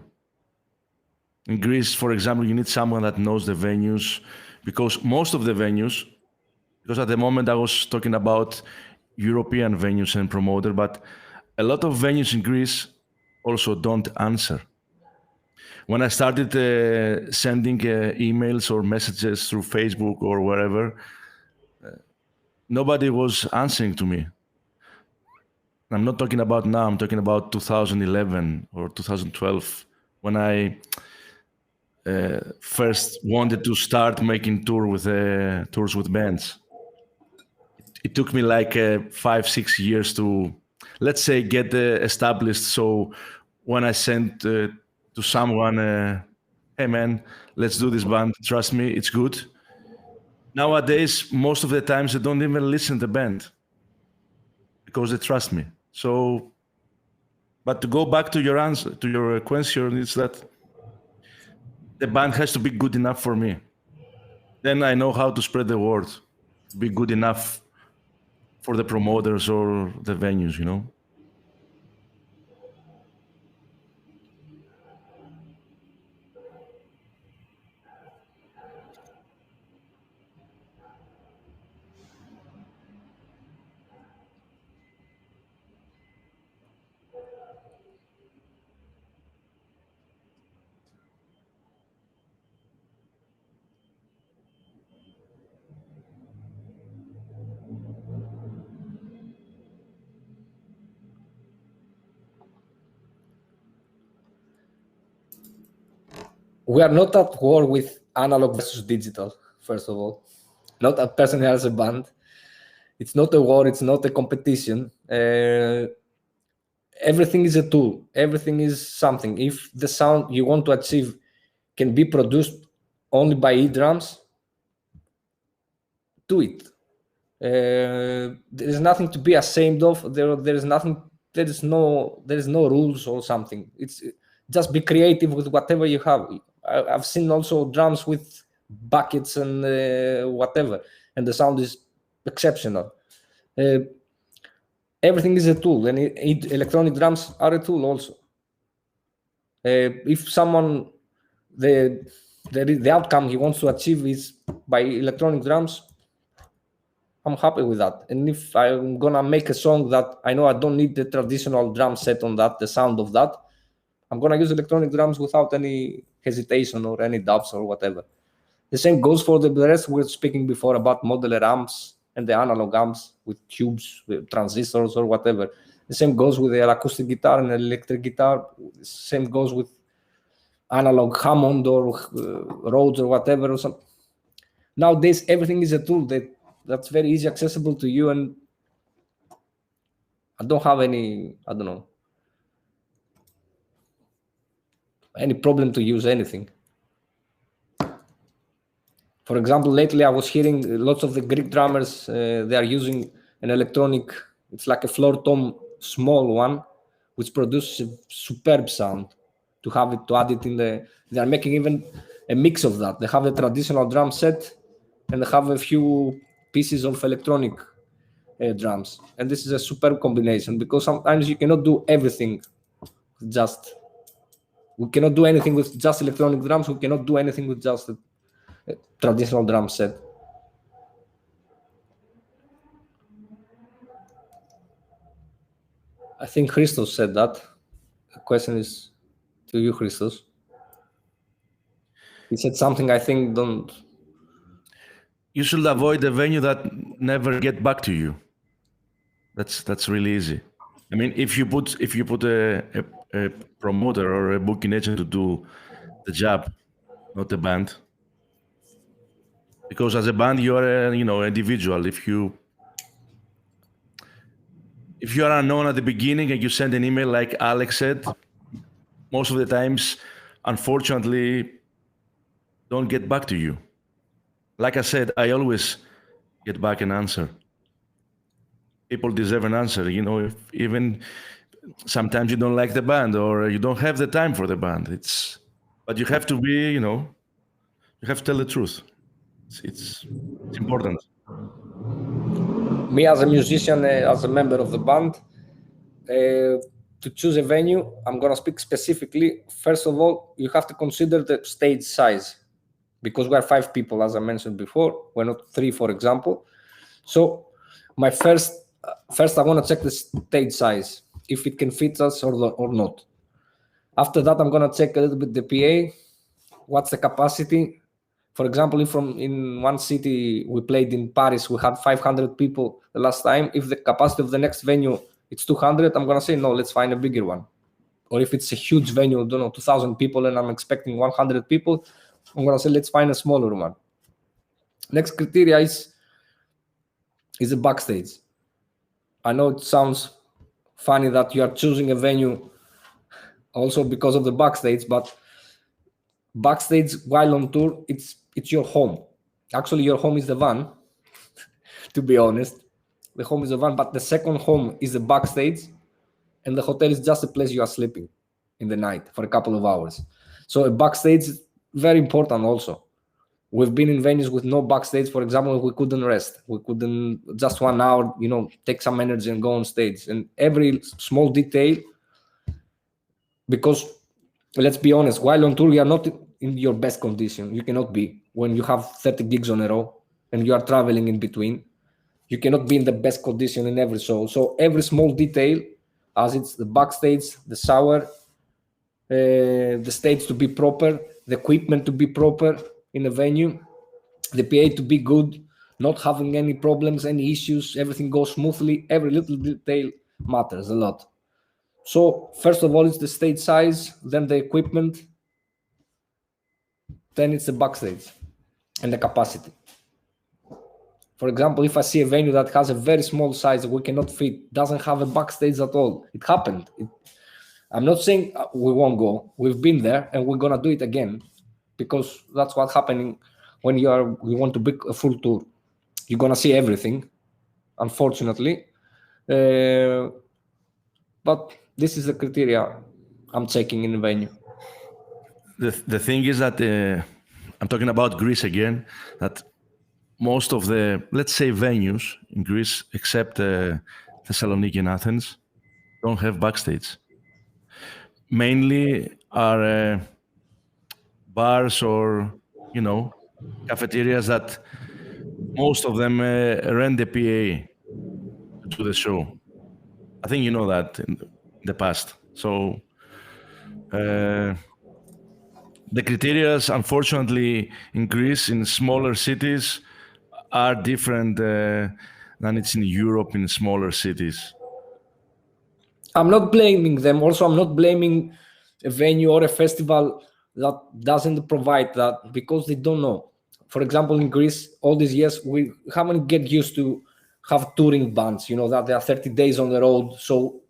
In Greece, for example, you need someone that knows the venues because most of the venues, because at the moment I was talking about European venues and promoter, but a lot of venues in Greece also don't answer. When I started sending emails or messages through Facebook or wherever, nobody was answering to me. I'm not talking about now, I'm talking about 2011 or 2012, when I first wanted to start making tours with bands. It took me like 5-6 years to, let's say, get established. So when I sent to someone, hey man, let's do this band, trust me, it's good. Nowadays, most of the times they don't even listen to the band because they trust me. So, but to go back to your answer, to your question, is that the band has to be good enough for me. Then I know how to spread the word, be good enough for the promoters or the venues, you know? We are not at war with analog versus digital, first of all. Not a person who has a band. It's not a war, it's not a competition. Everything is a tool. Everything is something. If the sound you want to achieve can be produced only by e-drums, do it. There is nothing to be ashamed of. There is nothing. There is no rules or something. It's just be creative with whatever you have. I've seen also drums with buckets and whatever, and the sound is exceptional. Everything is a tool, and electronic drums are a tool also. If someone the outcome he wants to achieve is by electronic drums, I'm happy with that. And if I'm gonna make a song that I know I don't need the traditional drum set on that, the sound of that, I'm gonna use electronic drums without any hesitation or any doubts or whatever. The same goes for the rest. We were speaking before about modular amps and the analog amps with tubes, with transistors or whatever. The same goes with the acoustic guitar and electric guitar. The same goes with analog Hammond or Rhodes or whatever. Or something. Nowadays, everything is a tool that's very easy accessible to you, and I don't have any, I don't know, any problem to use anything. For example, lately I was hearing lots of the Greek drummers, they are using an electronic, it's like a floor tom small one, which produces a superb sound to add it in they are making even a mix of that. They have the traditional drum set and they have a few pieces of electronic drums. And this is a superb combination because sometimes you cannot do everything we cannot do anything with just electronic drums. We cannot do anything with just a traditional drum set. I think Christos said that. The question is to you, Christos. He said something I think don't... You should avoid a venue that never get back to you. That's really easy. I mean, if you put a promoter or a booking agent to do the job, not a band, because as a band you are individual. If you are unknown at the beginning and you send an email like Alex said, most of the times, unfortunately, don't get back to you. Like I said, I always get back an answer. People deserve an answer, if even sometimes you don't like the band or you don't have the time for the band. But you have to be, you have to tell the truth. It's important. Me as a musician, as a member of the band, to choose a venue, I'm going to speak specifically. First of all, you have to consider the stage size because we are 5 people, as I mentioned before. We're not 3, for example. So my first I want to check the stage size, if it can fit us or not. After that, I'm going to check a little bit the PA, what's the capacity. For example, if in one city we played in Paris, we had 500 people the last time. If the capacity of the next venue it's 200, I'm going to say, no, let's find a bigger one. Or if it's a huge venue, 2,000 people, and I'm expecting 100 people, I'm going to say, let's find a smaller one. Next criteria is the backstage. I know it sounds funny that you are choosing a venue also because of the backstage, but backstage while on tour, it's your home. Actually, your home is the van, to be honest. The home is the van, but the second home is the backstage, and the hotel is just a place you are sleeping in the night for a couple of hours. So a backstage is very important also. We've been in venues with no backstage. For example, we couldn't rest. We couldn't just 1 hour, take some energy and go on stage. And every small detail, because let's be honest, while on tour, you are not in your best condition. You cannot be when you have 30 gigs on a row and you are traveling in between. You cannot be in the best condition in every show. So every small detail, as it's the backstage, the shower, the stage to be proper, the equipment to be proper in a venue, the PA to be good, not having any problems, any issues, everything goes smoothly. Every little detail matters a lot. So first of all, it's the stage size, then the equipment, then it's the backstage and the capacity. For example, if I see a venue that has a very small size that we cannot fit, doesn't have a backstage at all, it happened. I'm not saying we won't go. We've been there and we're going to do it again because that's what's happening when you want to book a full tour. You're going to see everything, unfortunately. But this is the criteria I'm checking in the venue. The thing is that I'm talking about Greece again, that most of the, let's say, venues in Greece, except Thessaloniki and Athens, don't have backstage. Mainly are bars or, cafeterias that most of them rent the PA to do the show. I think you know that in the past. So the criteria, unfortunately, in Greece, in smaller cities, are different than it's in Europe in smaller cities. I'm not blaming them. Also, I'm not blaming a venue or a festival that doesn't provide that because they don't know. For example, in Greece, all these years, we haven't get used to have touring bands, that they are 30 days on the road. So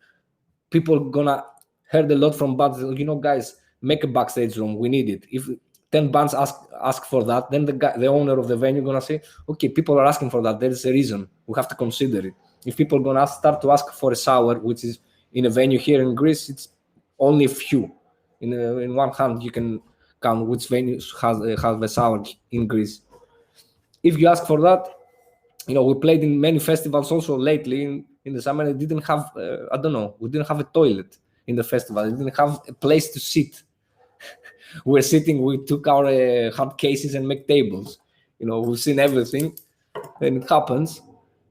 people gonna heard a lot from bands, guys, make a backstage room. We need it. If 10 bands ask for that, then the owner of the venue gonna say, okay, people are asking for that. There is a reason. We have to consider it. If people gonna start to ask for a shower, which is in a venue here in Greece, it's only a few. In one hand, you can count which venues have a shower in Greece. If you ask for that, we played in many festivals also lately in the summer. It didn't have, I don't know, we didn't have a toilet in the festival. It didn't have a place to sit. We took our hard cases and make tables. We've seen everything, and it happens.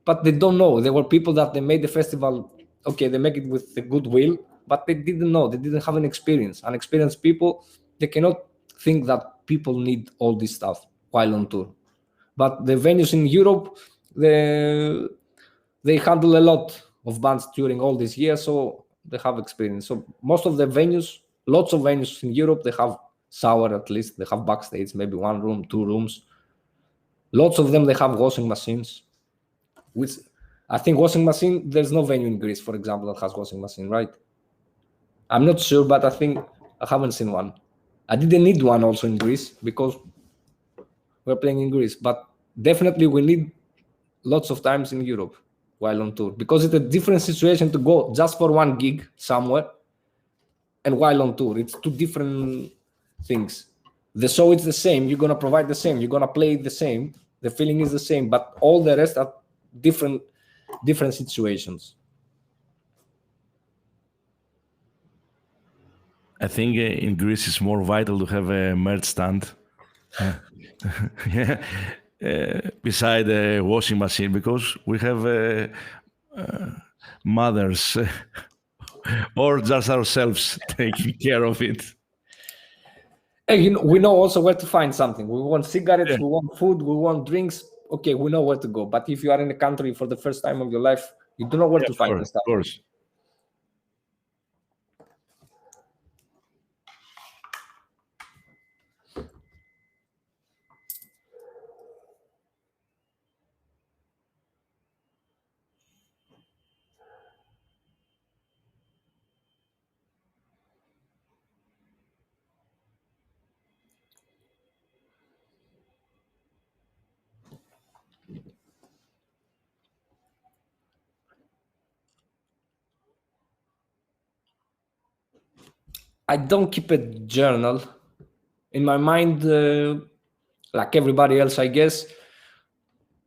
But they don't know. There were people that they made the festival, okay, they make it with the goodwill, but they didn't know. They didn't have an experience. Unexperienced people, they cannot think that people need all this stuff while on tour. But the venues in Europe, they handle a lot of bands during all these years, so they have experience. So most of the venues, lots of venues in Europe, they have shower at least. They have backstage, maybe 1 room, 2 rooms. Lots of them, they have washing machines. Which I think washing machine, there's no venue in Greece, for example, that has washing machine, right? I'm not sure, but I think I haven't seen one. I didn't need one also in Greece because we're playing in Greece, but definitely we need lots of times in Europe while on tour, because it's a different situation to go just for one gig somewhere and while on tour. It's two different things. The show is the same, you're going to provide the same, you're going to play the same, the feeling is the same, but all the rest are different situations. I think in Greece it's more vital to have a merch stand. Yeah. Beside the washing machine, because we have mothers or just ourselves taking care of it. And we know also where to find something. We want cigarettes, we want food, we want drinks. Okay, we know where to go. But if you are in a country for the first time of your life, you don't know where to find the stuff. Of course. I don't keep a journal. In my mind, like everybody else, I guess,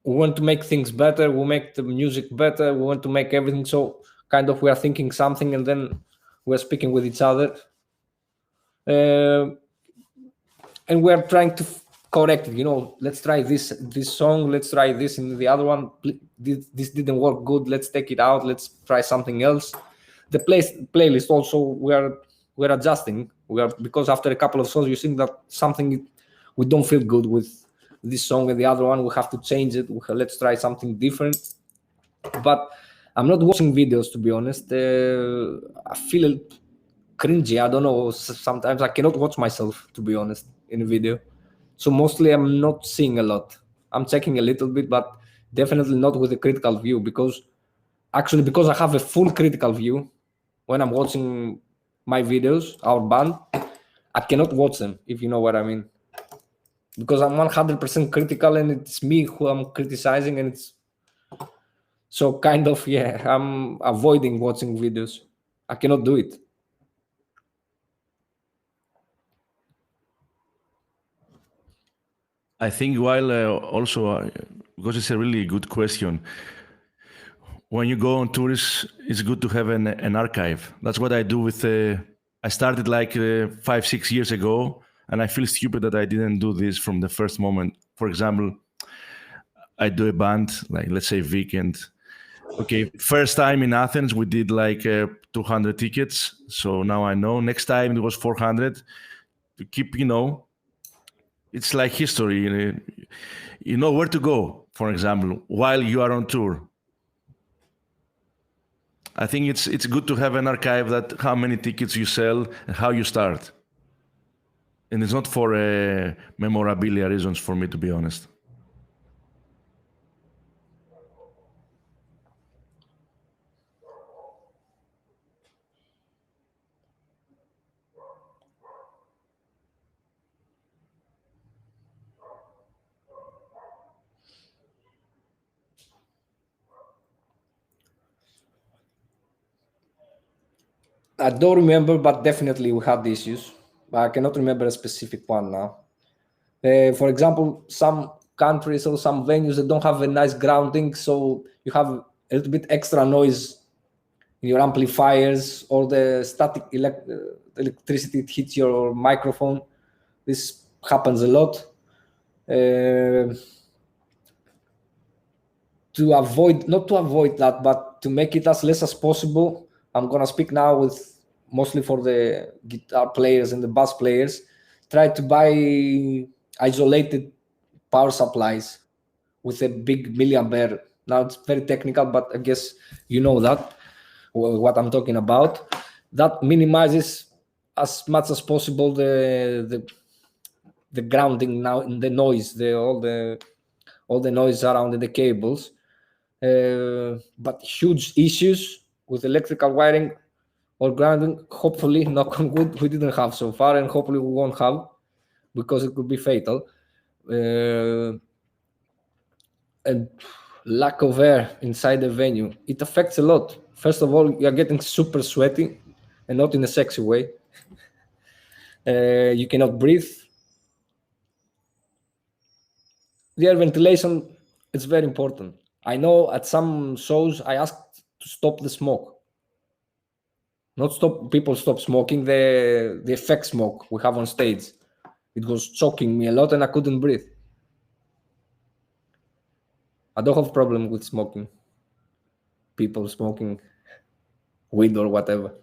we want to make things better. We make the music better. We want to make everything. So kind of we are thinking something and then we're speaking with each other. And we're trying to correct it. Let's try this song. Let's try this in the other one. This didn't work good. Let's take it out. Let's try something else. The playlist also we're adjusting. Because after a couple of songs you think that something we don't feel good with this song and the other one, we have to change it. Let's try something different. But I'm not watching videos, to be honest. I feel cringy. I don't know. Sometimes I cannot watch myself, to be honest, in a video. So mostly I'm not seeing a lot. I'm checking a little bit, but definitely not with a critical view, because I have a full critical view when I'm watching my videos, our band, I cannot watch them, if you know what I mean. Because I'm 100% critical and it's me who I'm criticizing, and it's so kind of, I'm avoiding watching videos. I cannot do it. I think while also, because it's a really good question, when you go on tours, it's good to have an archive. That's what I do with, I started like 5-6 years ago, and I feel stupid that I didn't do this from the first moment. For example, I do a band, like let's say Vic, and okay, first time in Athens, we did like 200 tickets. So now I know. Next time it was 400. To keep, it's like history. You know where to go, for example, while you are on tour. I think it's good to have an archive that how many tickets you sell and how you start. And it's not for memorabilia reasons for me, to be honest. I don't remember, but definitely we had issues. I cannot remember a specific one now. For example, some countries or some venues that don't have a nice grounding, so you have a little bit extra noise in your amplifiers, or the static electricity hits your microphone. This happens a lot. To avoid, not to avoid that, but to make it as less as possible, I'm gonna speak now with mostly for the guitar players and the bass players. Try to buy isolated power supplies with a big milliampere. Now it's very technical, but I guess you know that what I'm talking about. That minimizes as much as possible the grounding now in the noise, all the noise around the cables. But huge issues with electrical wiring or grounding, hopefully, knock on wood, we didn't have so far, and hopefully we won't have, because it could be fatal. And lack of air inside the venue, it affects a lot. First of all, you're getting super sweaty, and not in a sexy way. You cannot breathe. The air ventilation is very important. I know at some shows I asked to stop the smoke. Not stop, people stop smoking, the effect smoke we have on stage. It was choking me a lot and I couldn't breathe. I don't have problem with smoking. People smoking weed or whatever.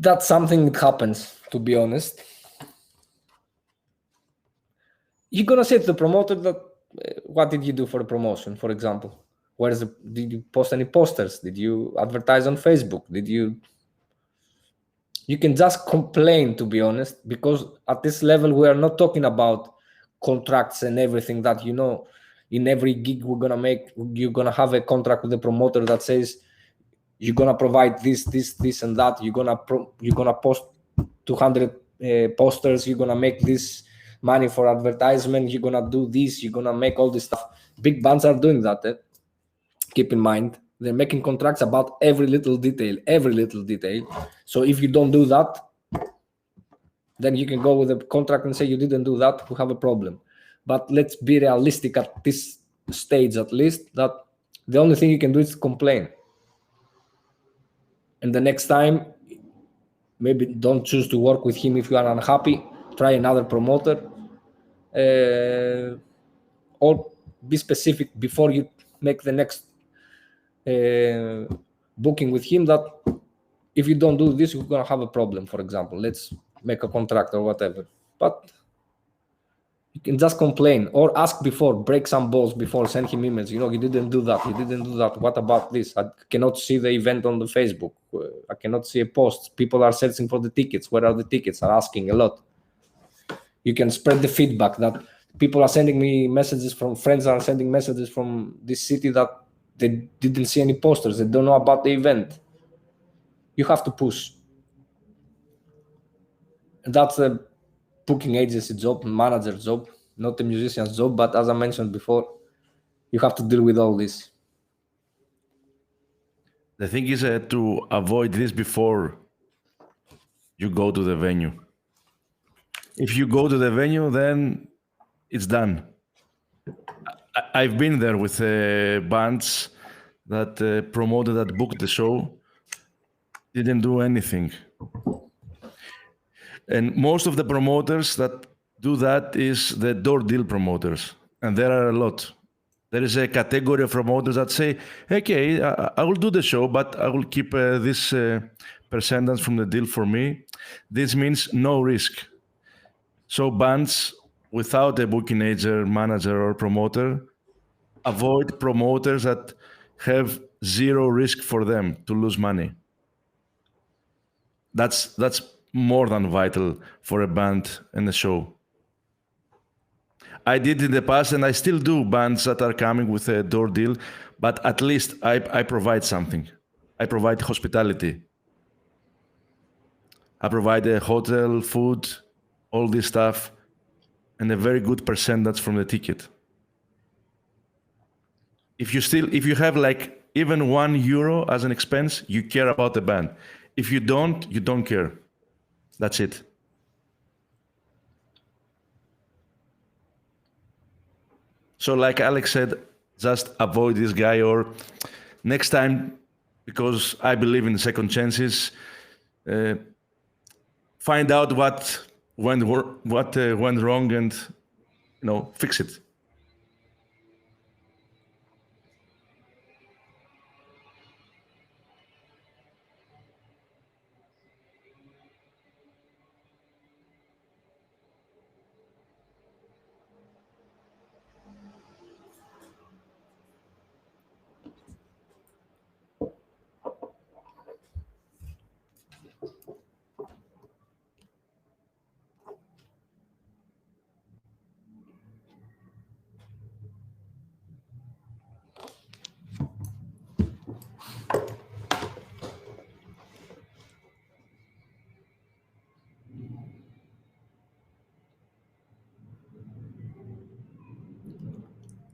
That's something that happens, to be honest. You're gonna say to the promoter that what did you do for the promotion, for example? Did you post any posters? Did you advertise on Facebook? You can just complain, to be honest, because at this level we are not talking about contracts and everything that, you know, in every gig we're gonna make, you're gonna have a contract with the promoter that says you're gonna provide this and that. You're gonna post 200 posters. You're gonna make this money for advertisement. You're gonna do this. You're gonna make all this stuff. Big bands are doing that. Keep in mind, they're making contracts about every little detail. So if you don't do that, then you can go with a contract and say you didn't do that. We have a problem. But let's be realistic at this stage, at least, that the only thing you can do is complain. And the next time, maybe don't choose to work with him if you are unhappy. Try another promoter, or be specific before you make the next booking with him, that if you don't do this, you're gonna have a problem. For example, let's make a contract or whatever. But you can just complain or ask before, break some balls before, send him emails. You know, you didn't do that. What about this? I cannot see the event on the Facebook. I cannot see a post. People are searching for the tickets. Where are the tickets? Are asking a lot. You can spread the feedback that people are sending me messages from friends are sending messages from this city that they didn't see any posters. They don't know about the event. You have to push. And that's a booking agency job, manager job, not a musician's job. But as I mentioned before, you have to deal with all this. The thing is to avoid this before you go to the venue. If you go to the venue, then it's done. I've been there with bands that promoted, that booked the show, didn't do anything. And most of the promoters that do that is the door deal promoters. And there are a lot. There is a category of promoters that say, okay, I will do the show, but I will keep this percentage from the deal for me. This means no risk. So bands without a booking agent, manager, or promoter avoid promoters that have zero risk for them to lose money. That's more than vital for a band and a show. I did in the past, and I still do bands that are coming with a door deal, but at least I provide something. I provide hospitality. I provide a hotel, food, all this stuff, and a very good percentage from the ticket. If you have like even €1 as an expense, you care about the band. If you don't care. That's it. So like Alex said, just avoid this guy, or next time, because I believe in second chances, find out what went wrong and fix it.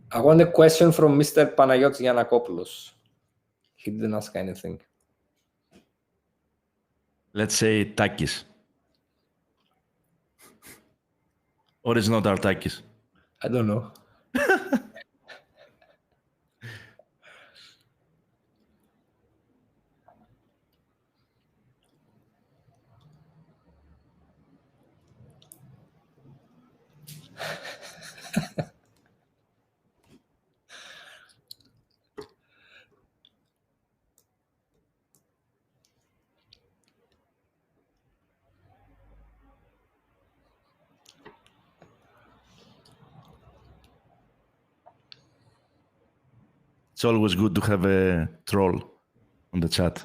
I want a question from Mr. Panagiotis Giannakopoulos. He didn't ask anything. Let's say Takis. Or it's not our Takis? I don't know. It's always good to have a troll on the chat.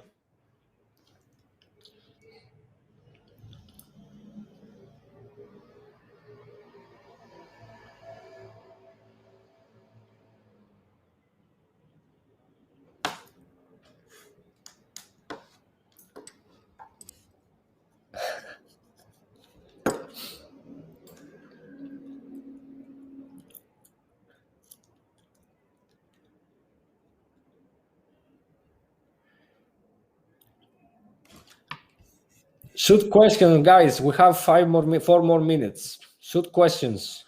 Shoot questions, guys. We have 4 more minutes. Shoot questions.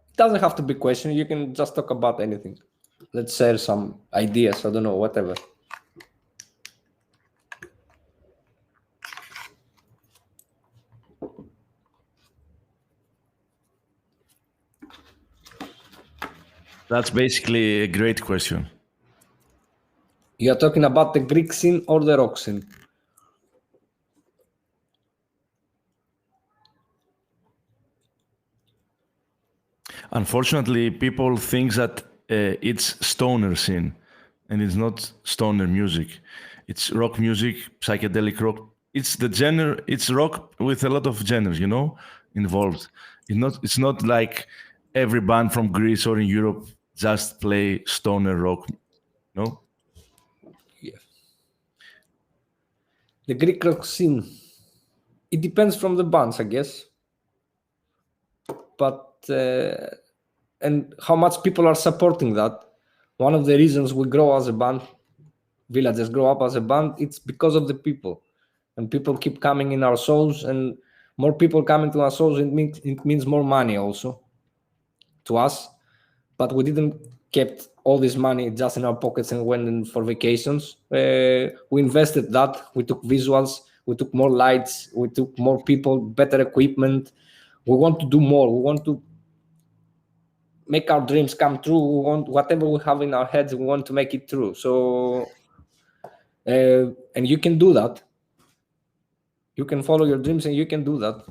It doesn't have to be question. You can just talk about anything. Let's share some ideas. I don't know, whatever. That's basically a great question. You are talking about the Greek scene or the rock scene? Unfortunately, people think that it's stoner scene, and it's not stoner music. It's rock music, psychedelic rock. It's the genre. It's rock with a lot of genres, involved. It's not like every band from Greece or in Europe just play stoner rock. No. Yeah. The Greek rock scene. It depends from the bands, I guess. But and how much people are supporting that. One of the reasons we grow as a band, Villagers grow up as a band, it's because of the people. And people keep coming in our shows, and more people coming to our shows, it means more money also to us. But we didn't kept all this money just in our pockets and went in for vacations. We invested that. We took visuals. We took more lights. We took more people, better equipment. We want to do more. We want to make our dreams come true. We want whatever we have in our heads, we want to make it true. So and you can do that. You can follow your dreams and you can do that.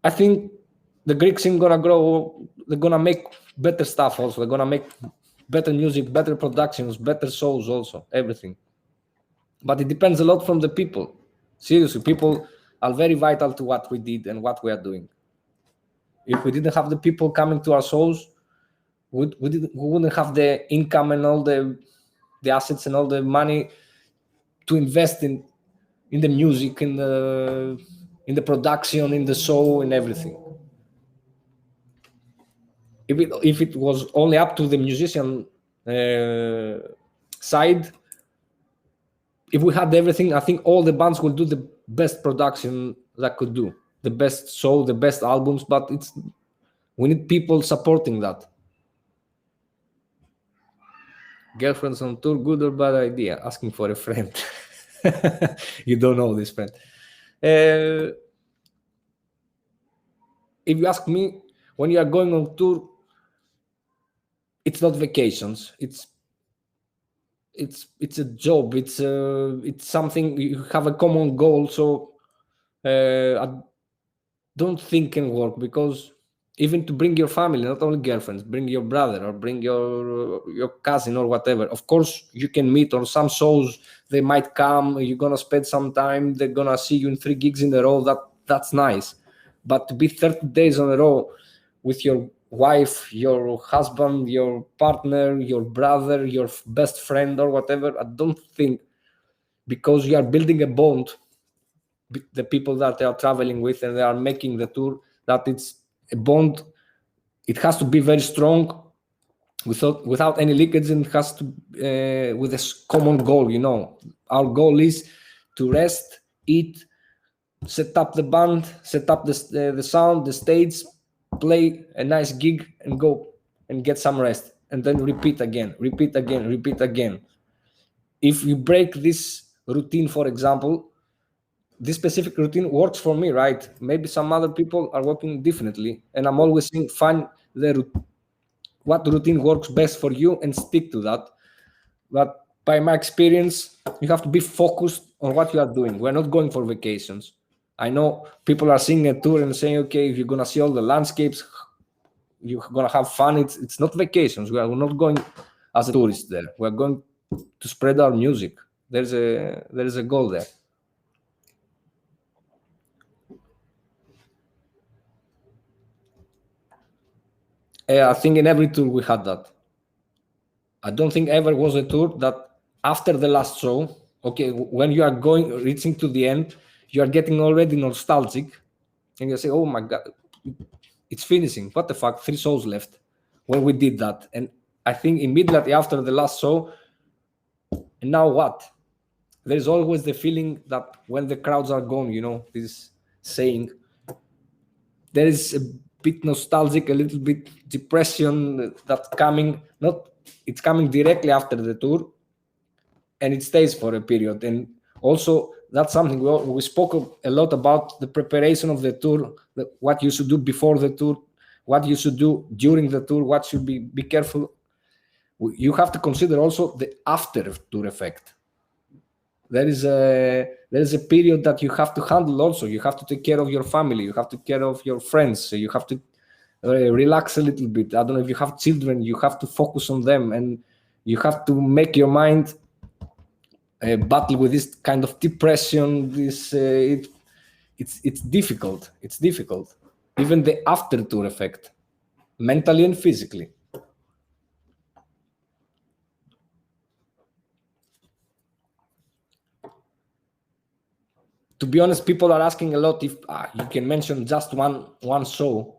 I think the Greek scene gonna grow. They're gonna make better stuff also. They're gonna make better music, better productions, better shows also, everything. But it depends a lot from the people. Seriously, people are very vital to what we did and what we are doing. If we didn't have the people coming to our shows, we wouldn't have the income and all the assets and all the money to invest in the music, in the production, in the show, and everything. If it was only up to the musician side, if we had everything, I think all the bands will do the best production that could do, the best show, the best albums. But we need people supporting that. Girlfriends on tour, good or bad idea? Asking for a friend. You don't know this friend. If you ask me, when you are going on tour, it's not vacations. It's a job. It's something, you have a common goal. So I don't think can work, because even to bring your family, not only girlfriends, bring your brother or bring your cousin or whatever. Of course, you can meet on some shows. They might come. You're gonna spend some time. They're gonna see you in 3 gigs in a row. That's nice. But to be 30 days on a row with your wife, your husband, your partner, your brother, your best friend or whatever, I don't think, because you are building a bond, the people that they are traveling with and they are making the tour, that it's a bond. It has to be very strong, without any leakage, and it has to with a common goal. Our goal is to rest, eat, set up the band, set up the sound, the stage, play a nice gig, and go and get some rest, and then repeat again. If you break this routine, for example, this specific routine works for me, right? Maybe some other people are working differently, and I'm always saying, find what routine works best for you and stick to that. But by my experience, you have to be focused on what you are doing. We're not going for vacations. I know people are seeing a tour and saying, okay, if you're gonna see all the landscapes, you're gonna have fun. It's not vacations. We're not going as a tourist there. We're going to spread our music. There's a goal there. I think in every tour we had that. I don't think ever was a tour that after the last show, okay, when you are reaching to the end, you are getting already nostalgic, and you say, oh my God, it's finishing. What the fuck, 3 shows left when we did that. And I think immediately after the last show, and now what? There's always the feeling that when the crowds are gone, this saying, there is a bit nostalgic, a little bit depression that's coming. It's coming directly after the tour, and it stays for a period. And also, that's something we spoke a lot about, the preparation of the tour, what you should do before the tour, what you should do during the tour, what should be careful. You have to consider also the after tour effect. There is a period that you have to handle also. You have to take care of your family. You have to take care of your friends. So you have to relax a little bit. I don't know if you have children. You have to focus on them, and you have to make your mind battle with this kind of depression. It's difficult. It's difficult. Even the after tour effect, mentally and physically. To be honest, people are asking a lot if you can mention just one show.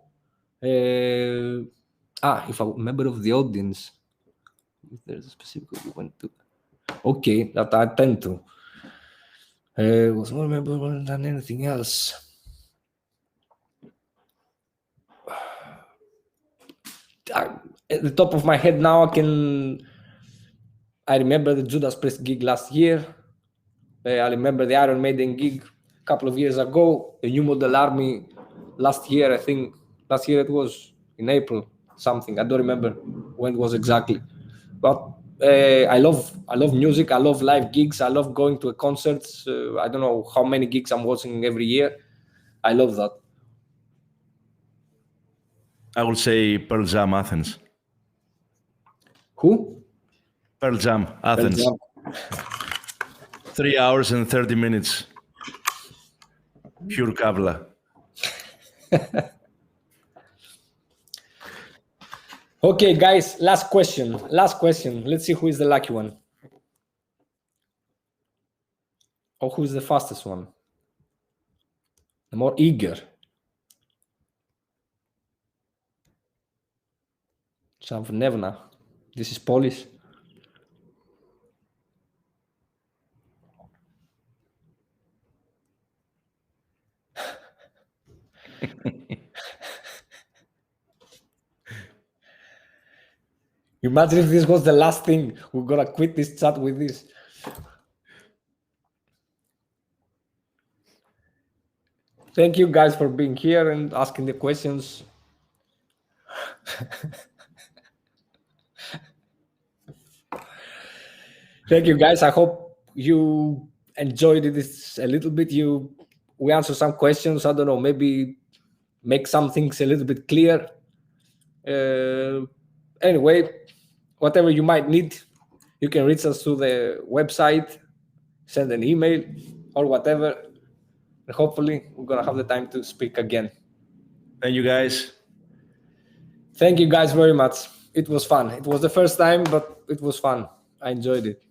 If I'm a member of the audience, if there's a specific you went to. Okay, that I tend to. Was more memorable than anything else. At the top of my head now, I remember the Judas Priest gig last year. I remember the Iron Maiden gig a couple of years ago. The New Model Army last year, I think Last year it was in April something. I don't remember when it was exactly. But I love music. I love live gigs. I love going to concerts. I don't know how many gigs I'm watching every year. I love that. I would say Pearl Jam Athens. Who? Pearl Jam Athens. Pearl 3 hours and 30 minutes. Pure Kavla. Okay, guys, last question. Let's see who is the lucky one. Or who is the fastest one? The more eager. Nevna. This is Polish. Imagine if this was the last thing. We're gonna quit this chat with this. Thank you guys for being here and asking the questions. Thank you guys. I hope you enjoyed this a little bit. We answered some questions. I don't know, maybe make some things a little bit clear. Anyway, whatever you might need, you can reach us through the website, send an email or whatever. And hopefully we're gonna have the time to speak again. Thank you guys. Thank you guys very much. It was fun. It was the first time, but it was fun. I enjoyed it.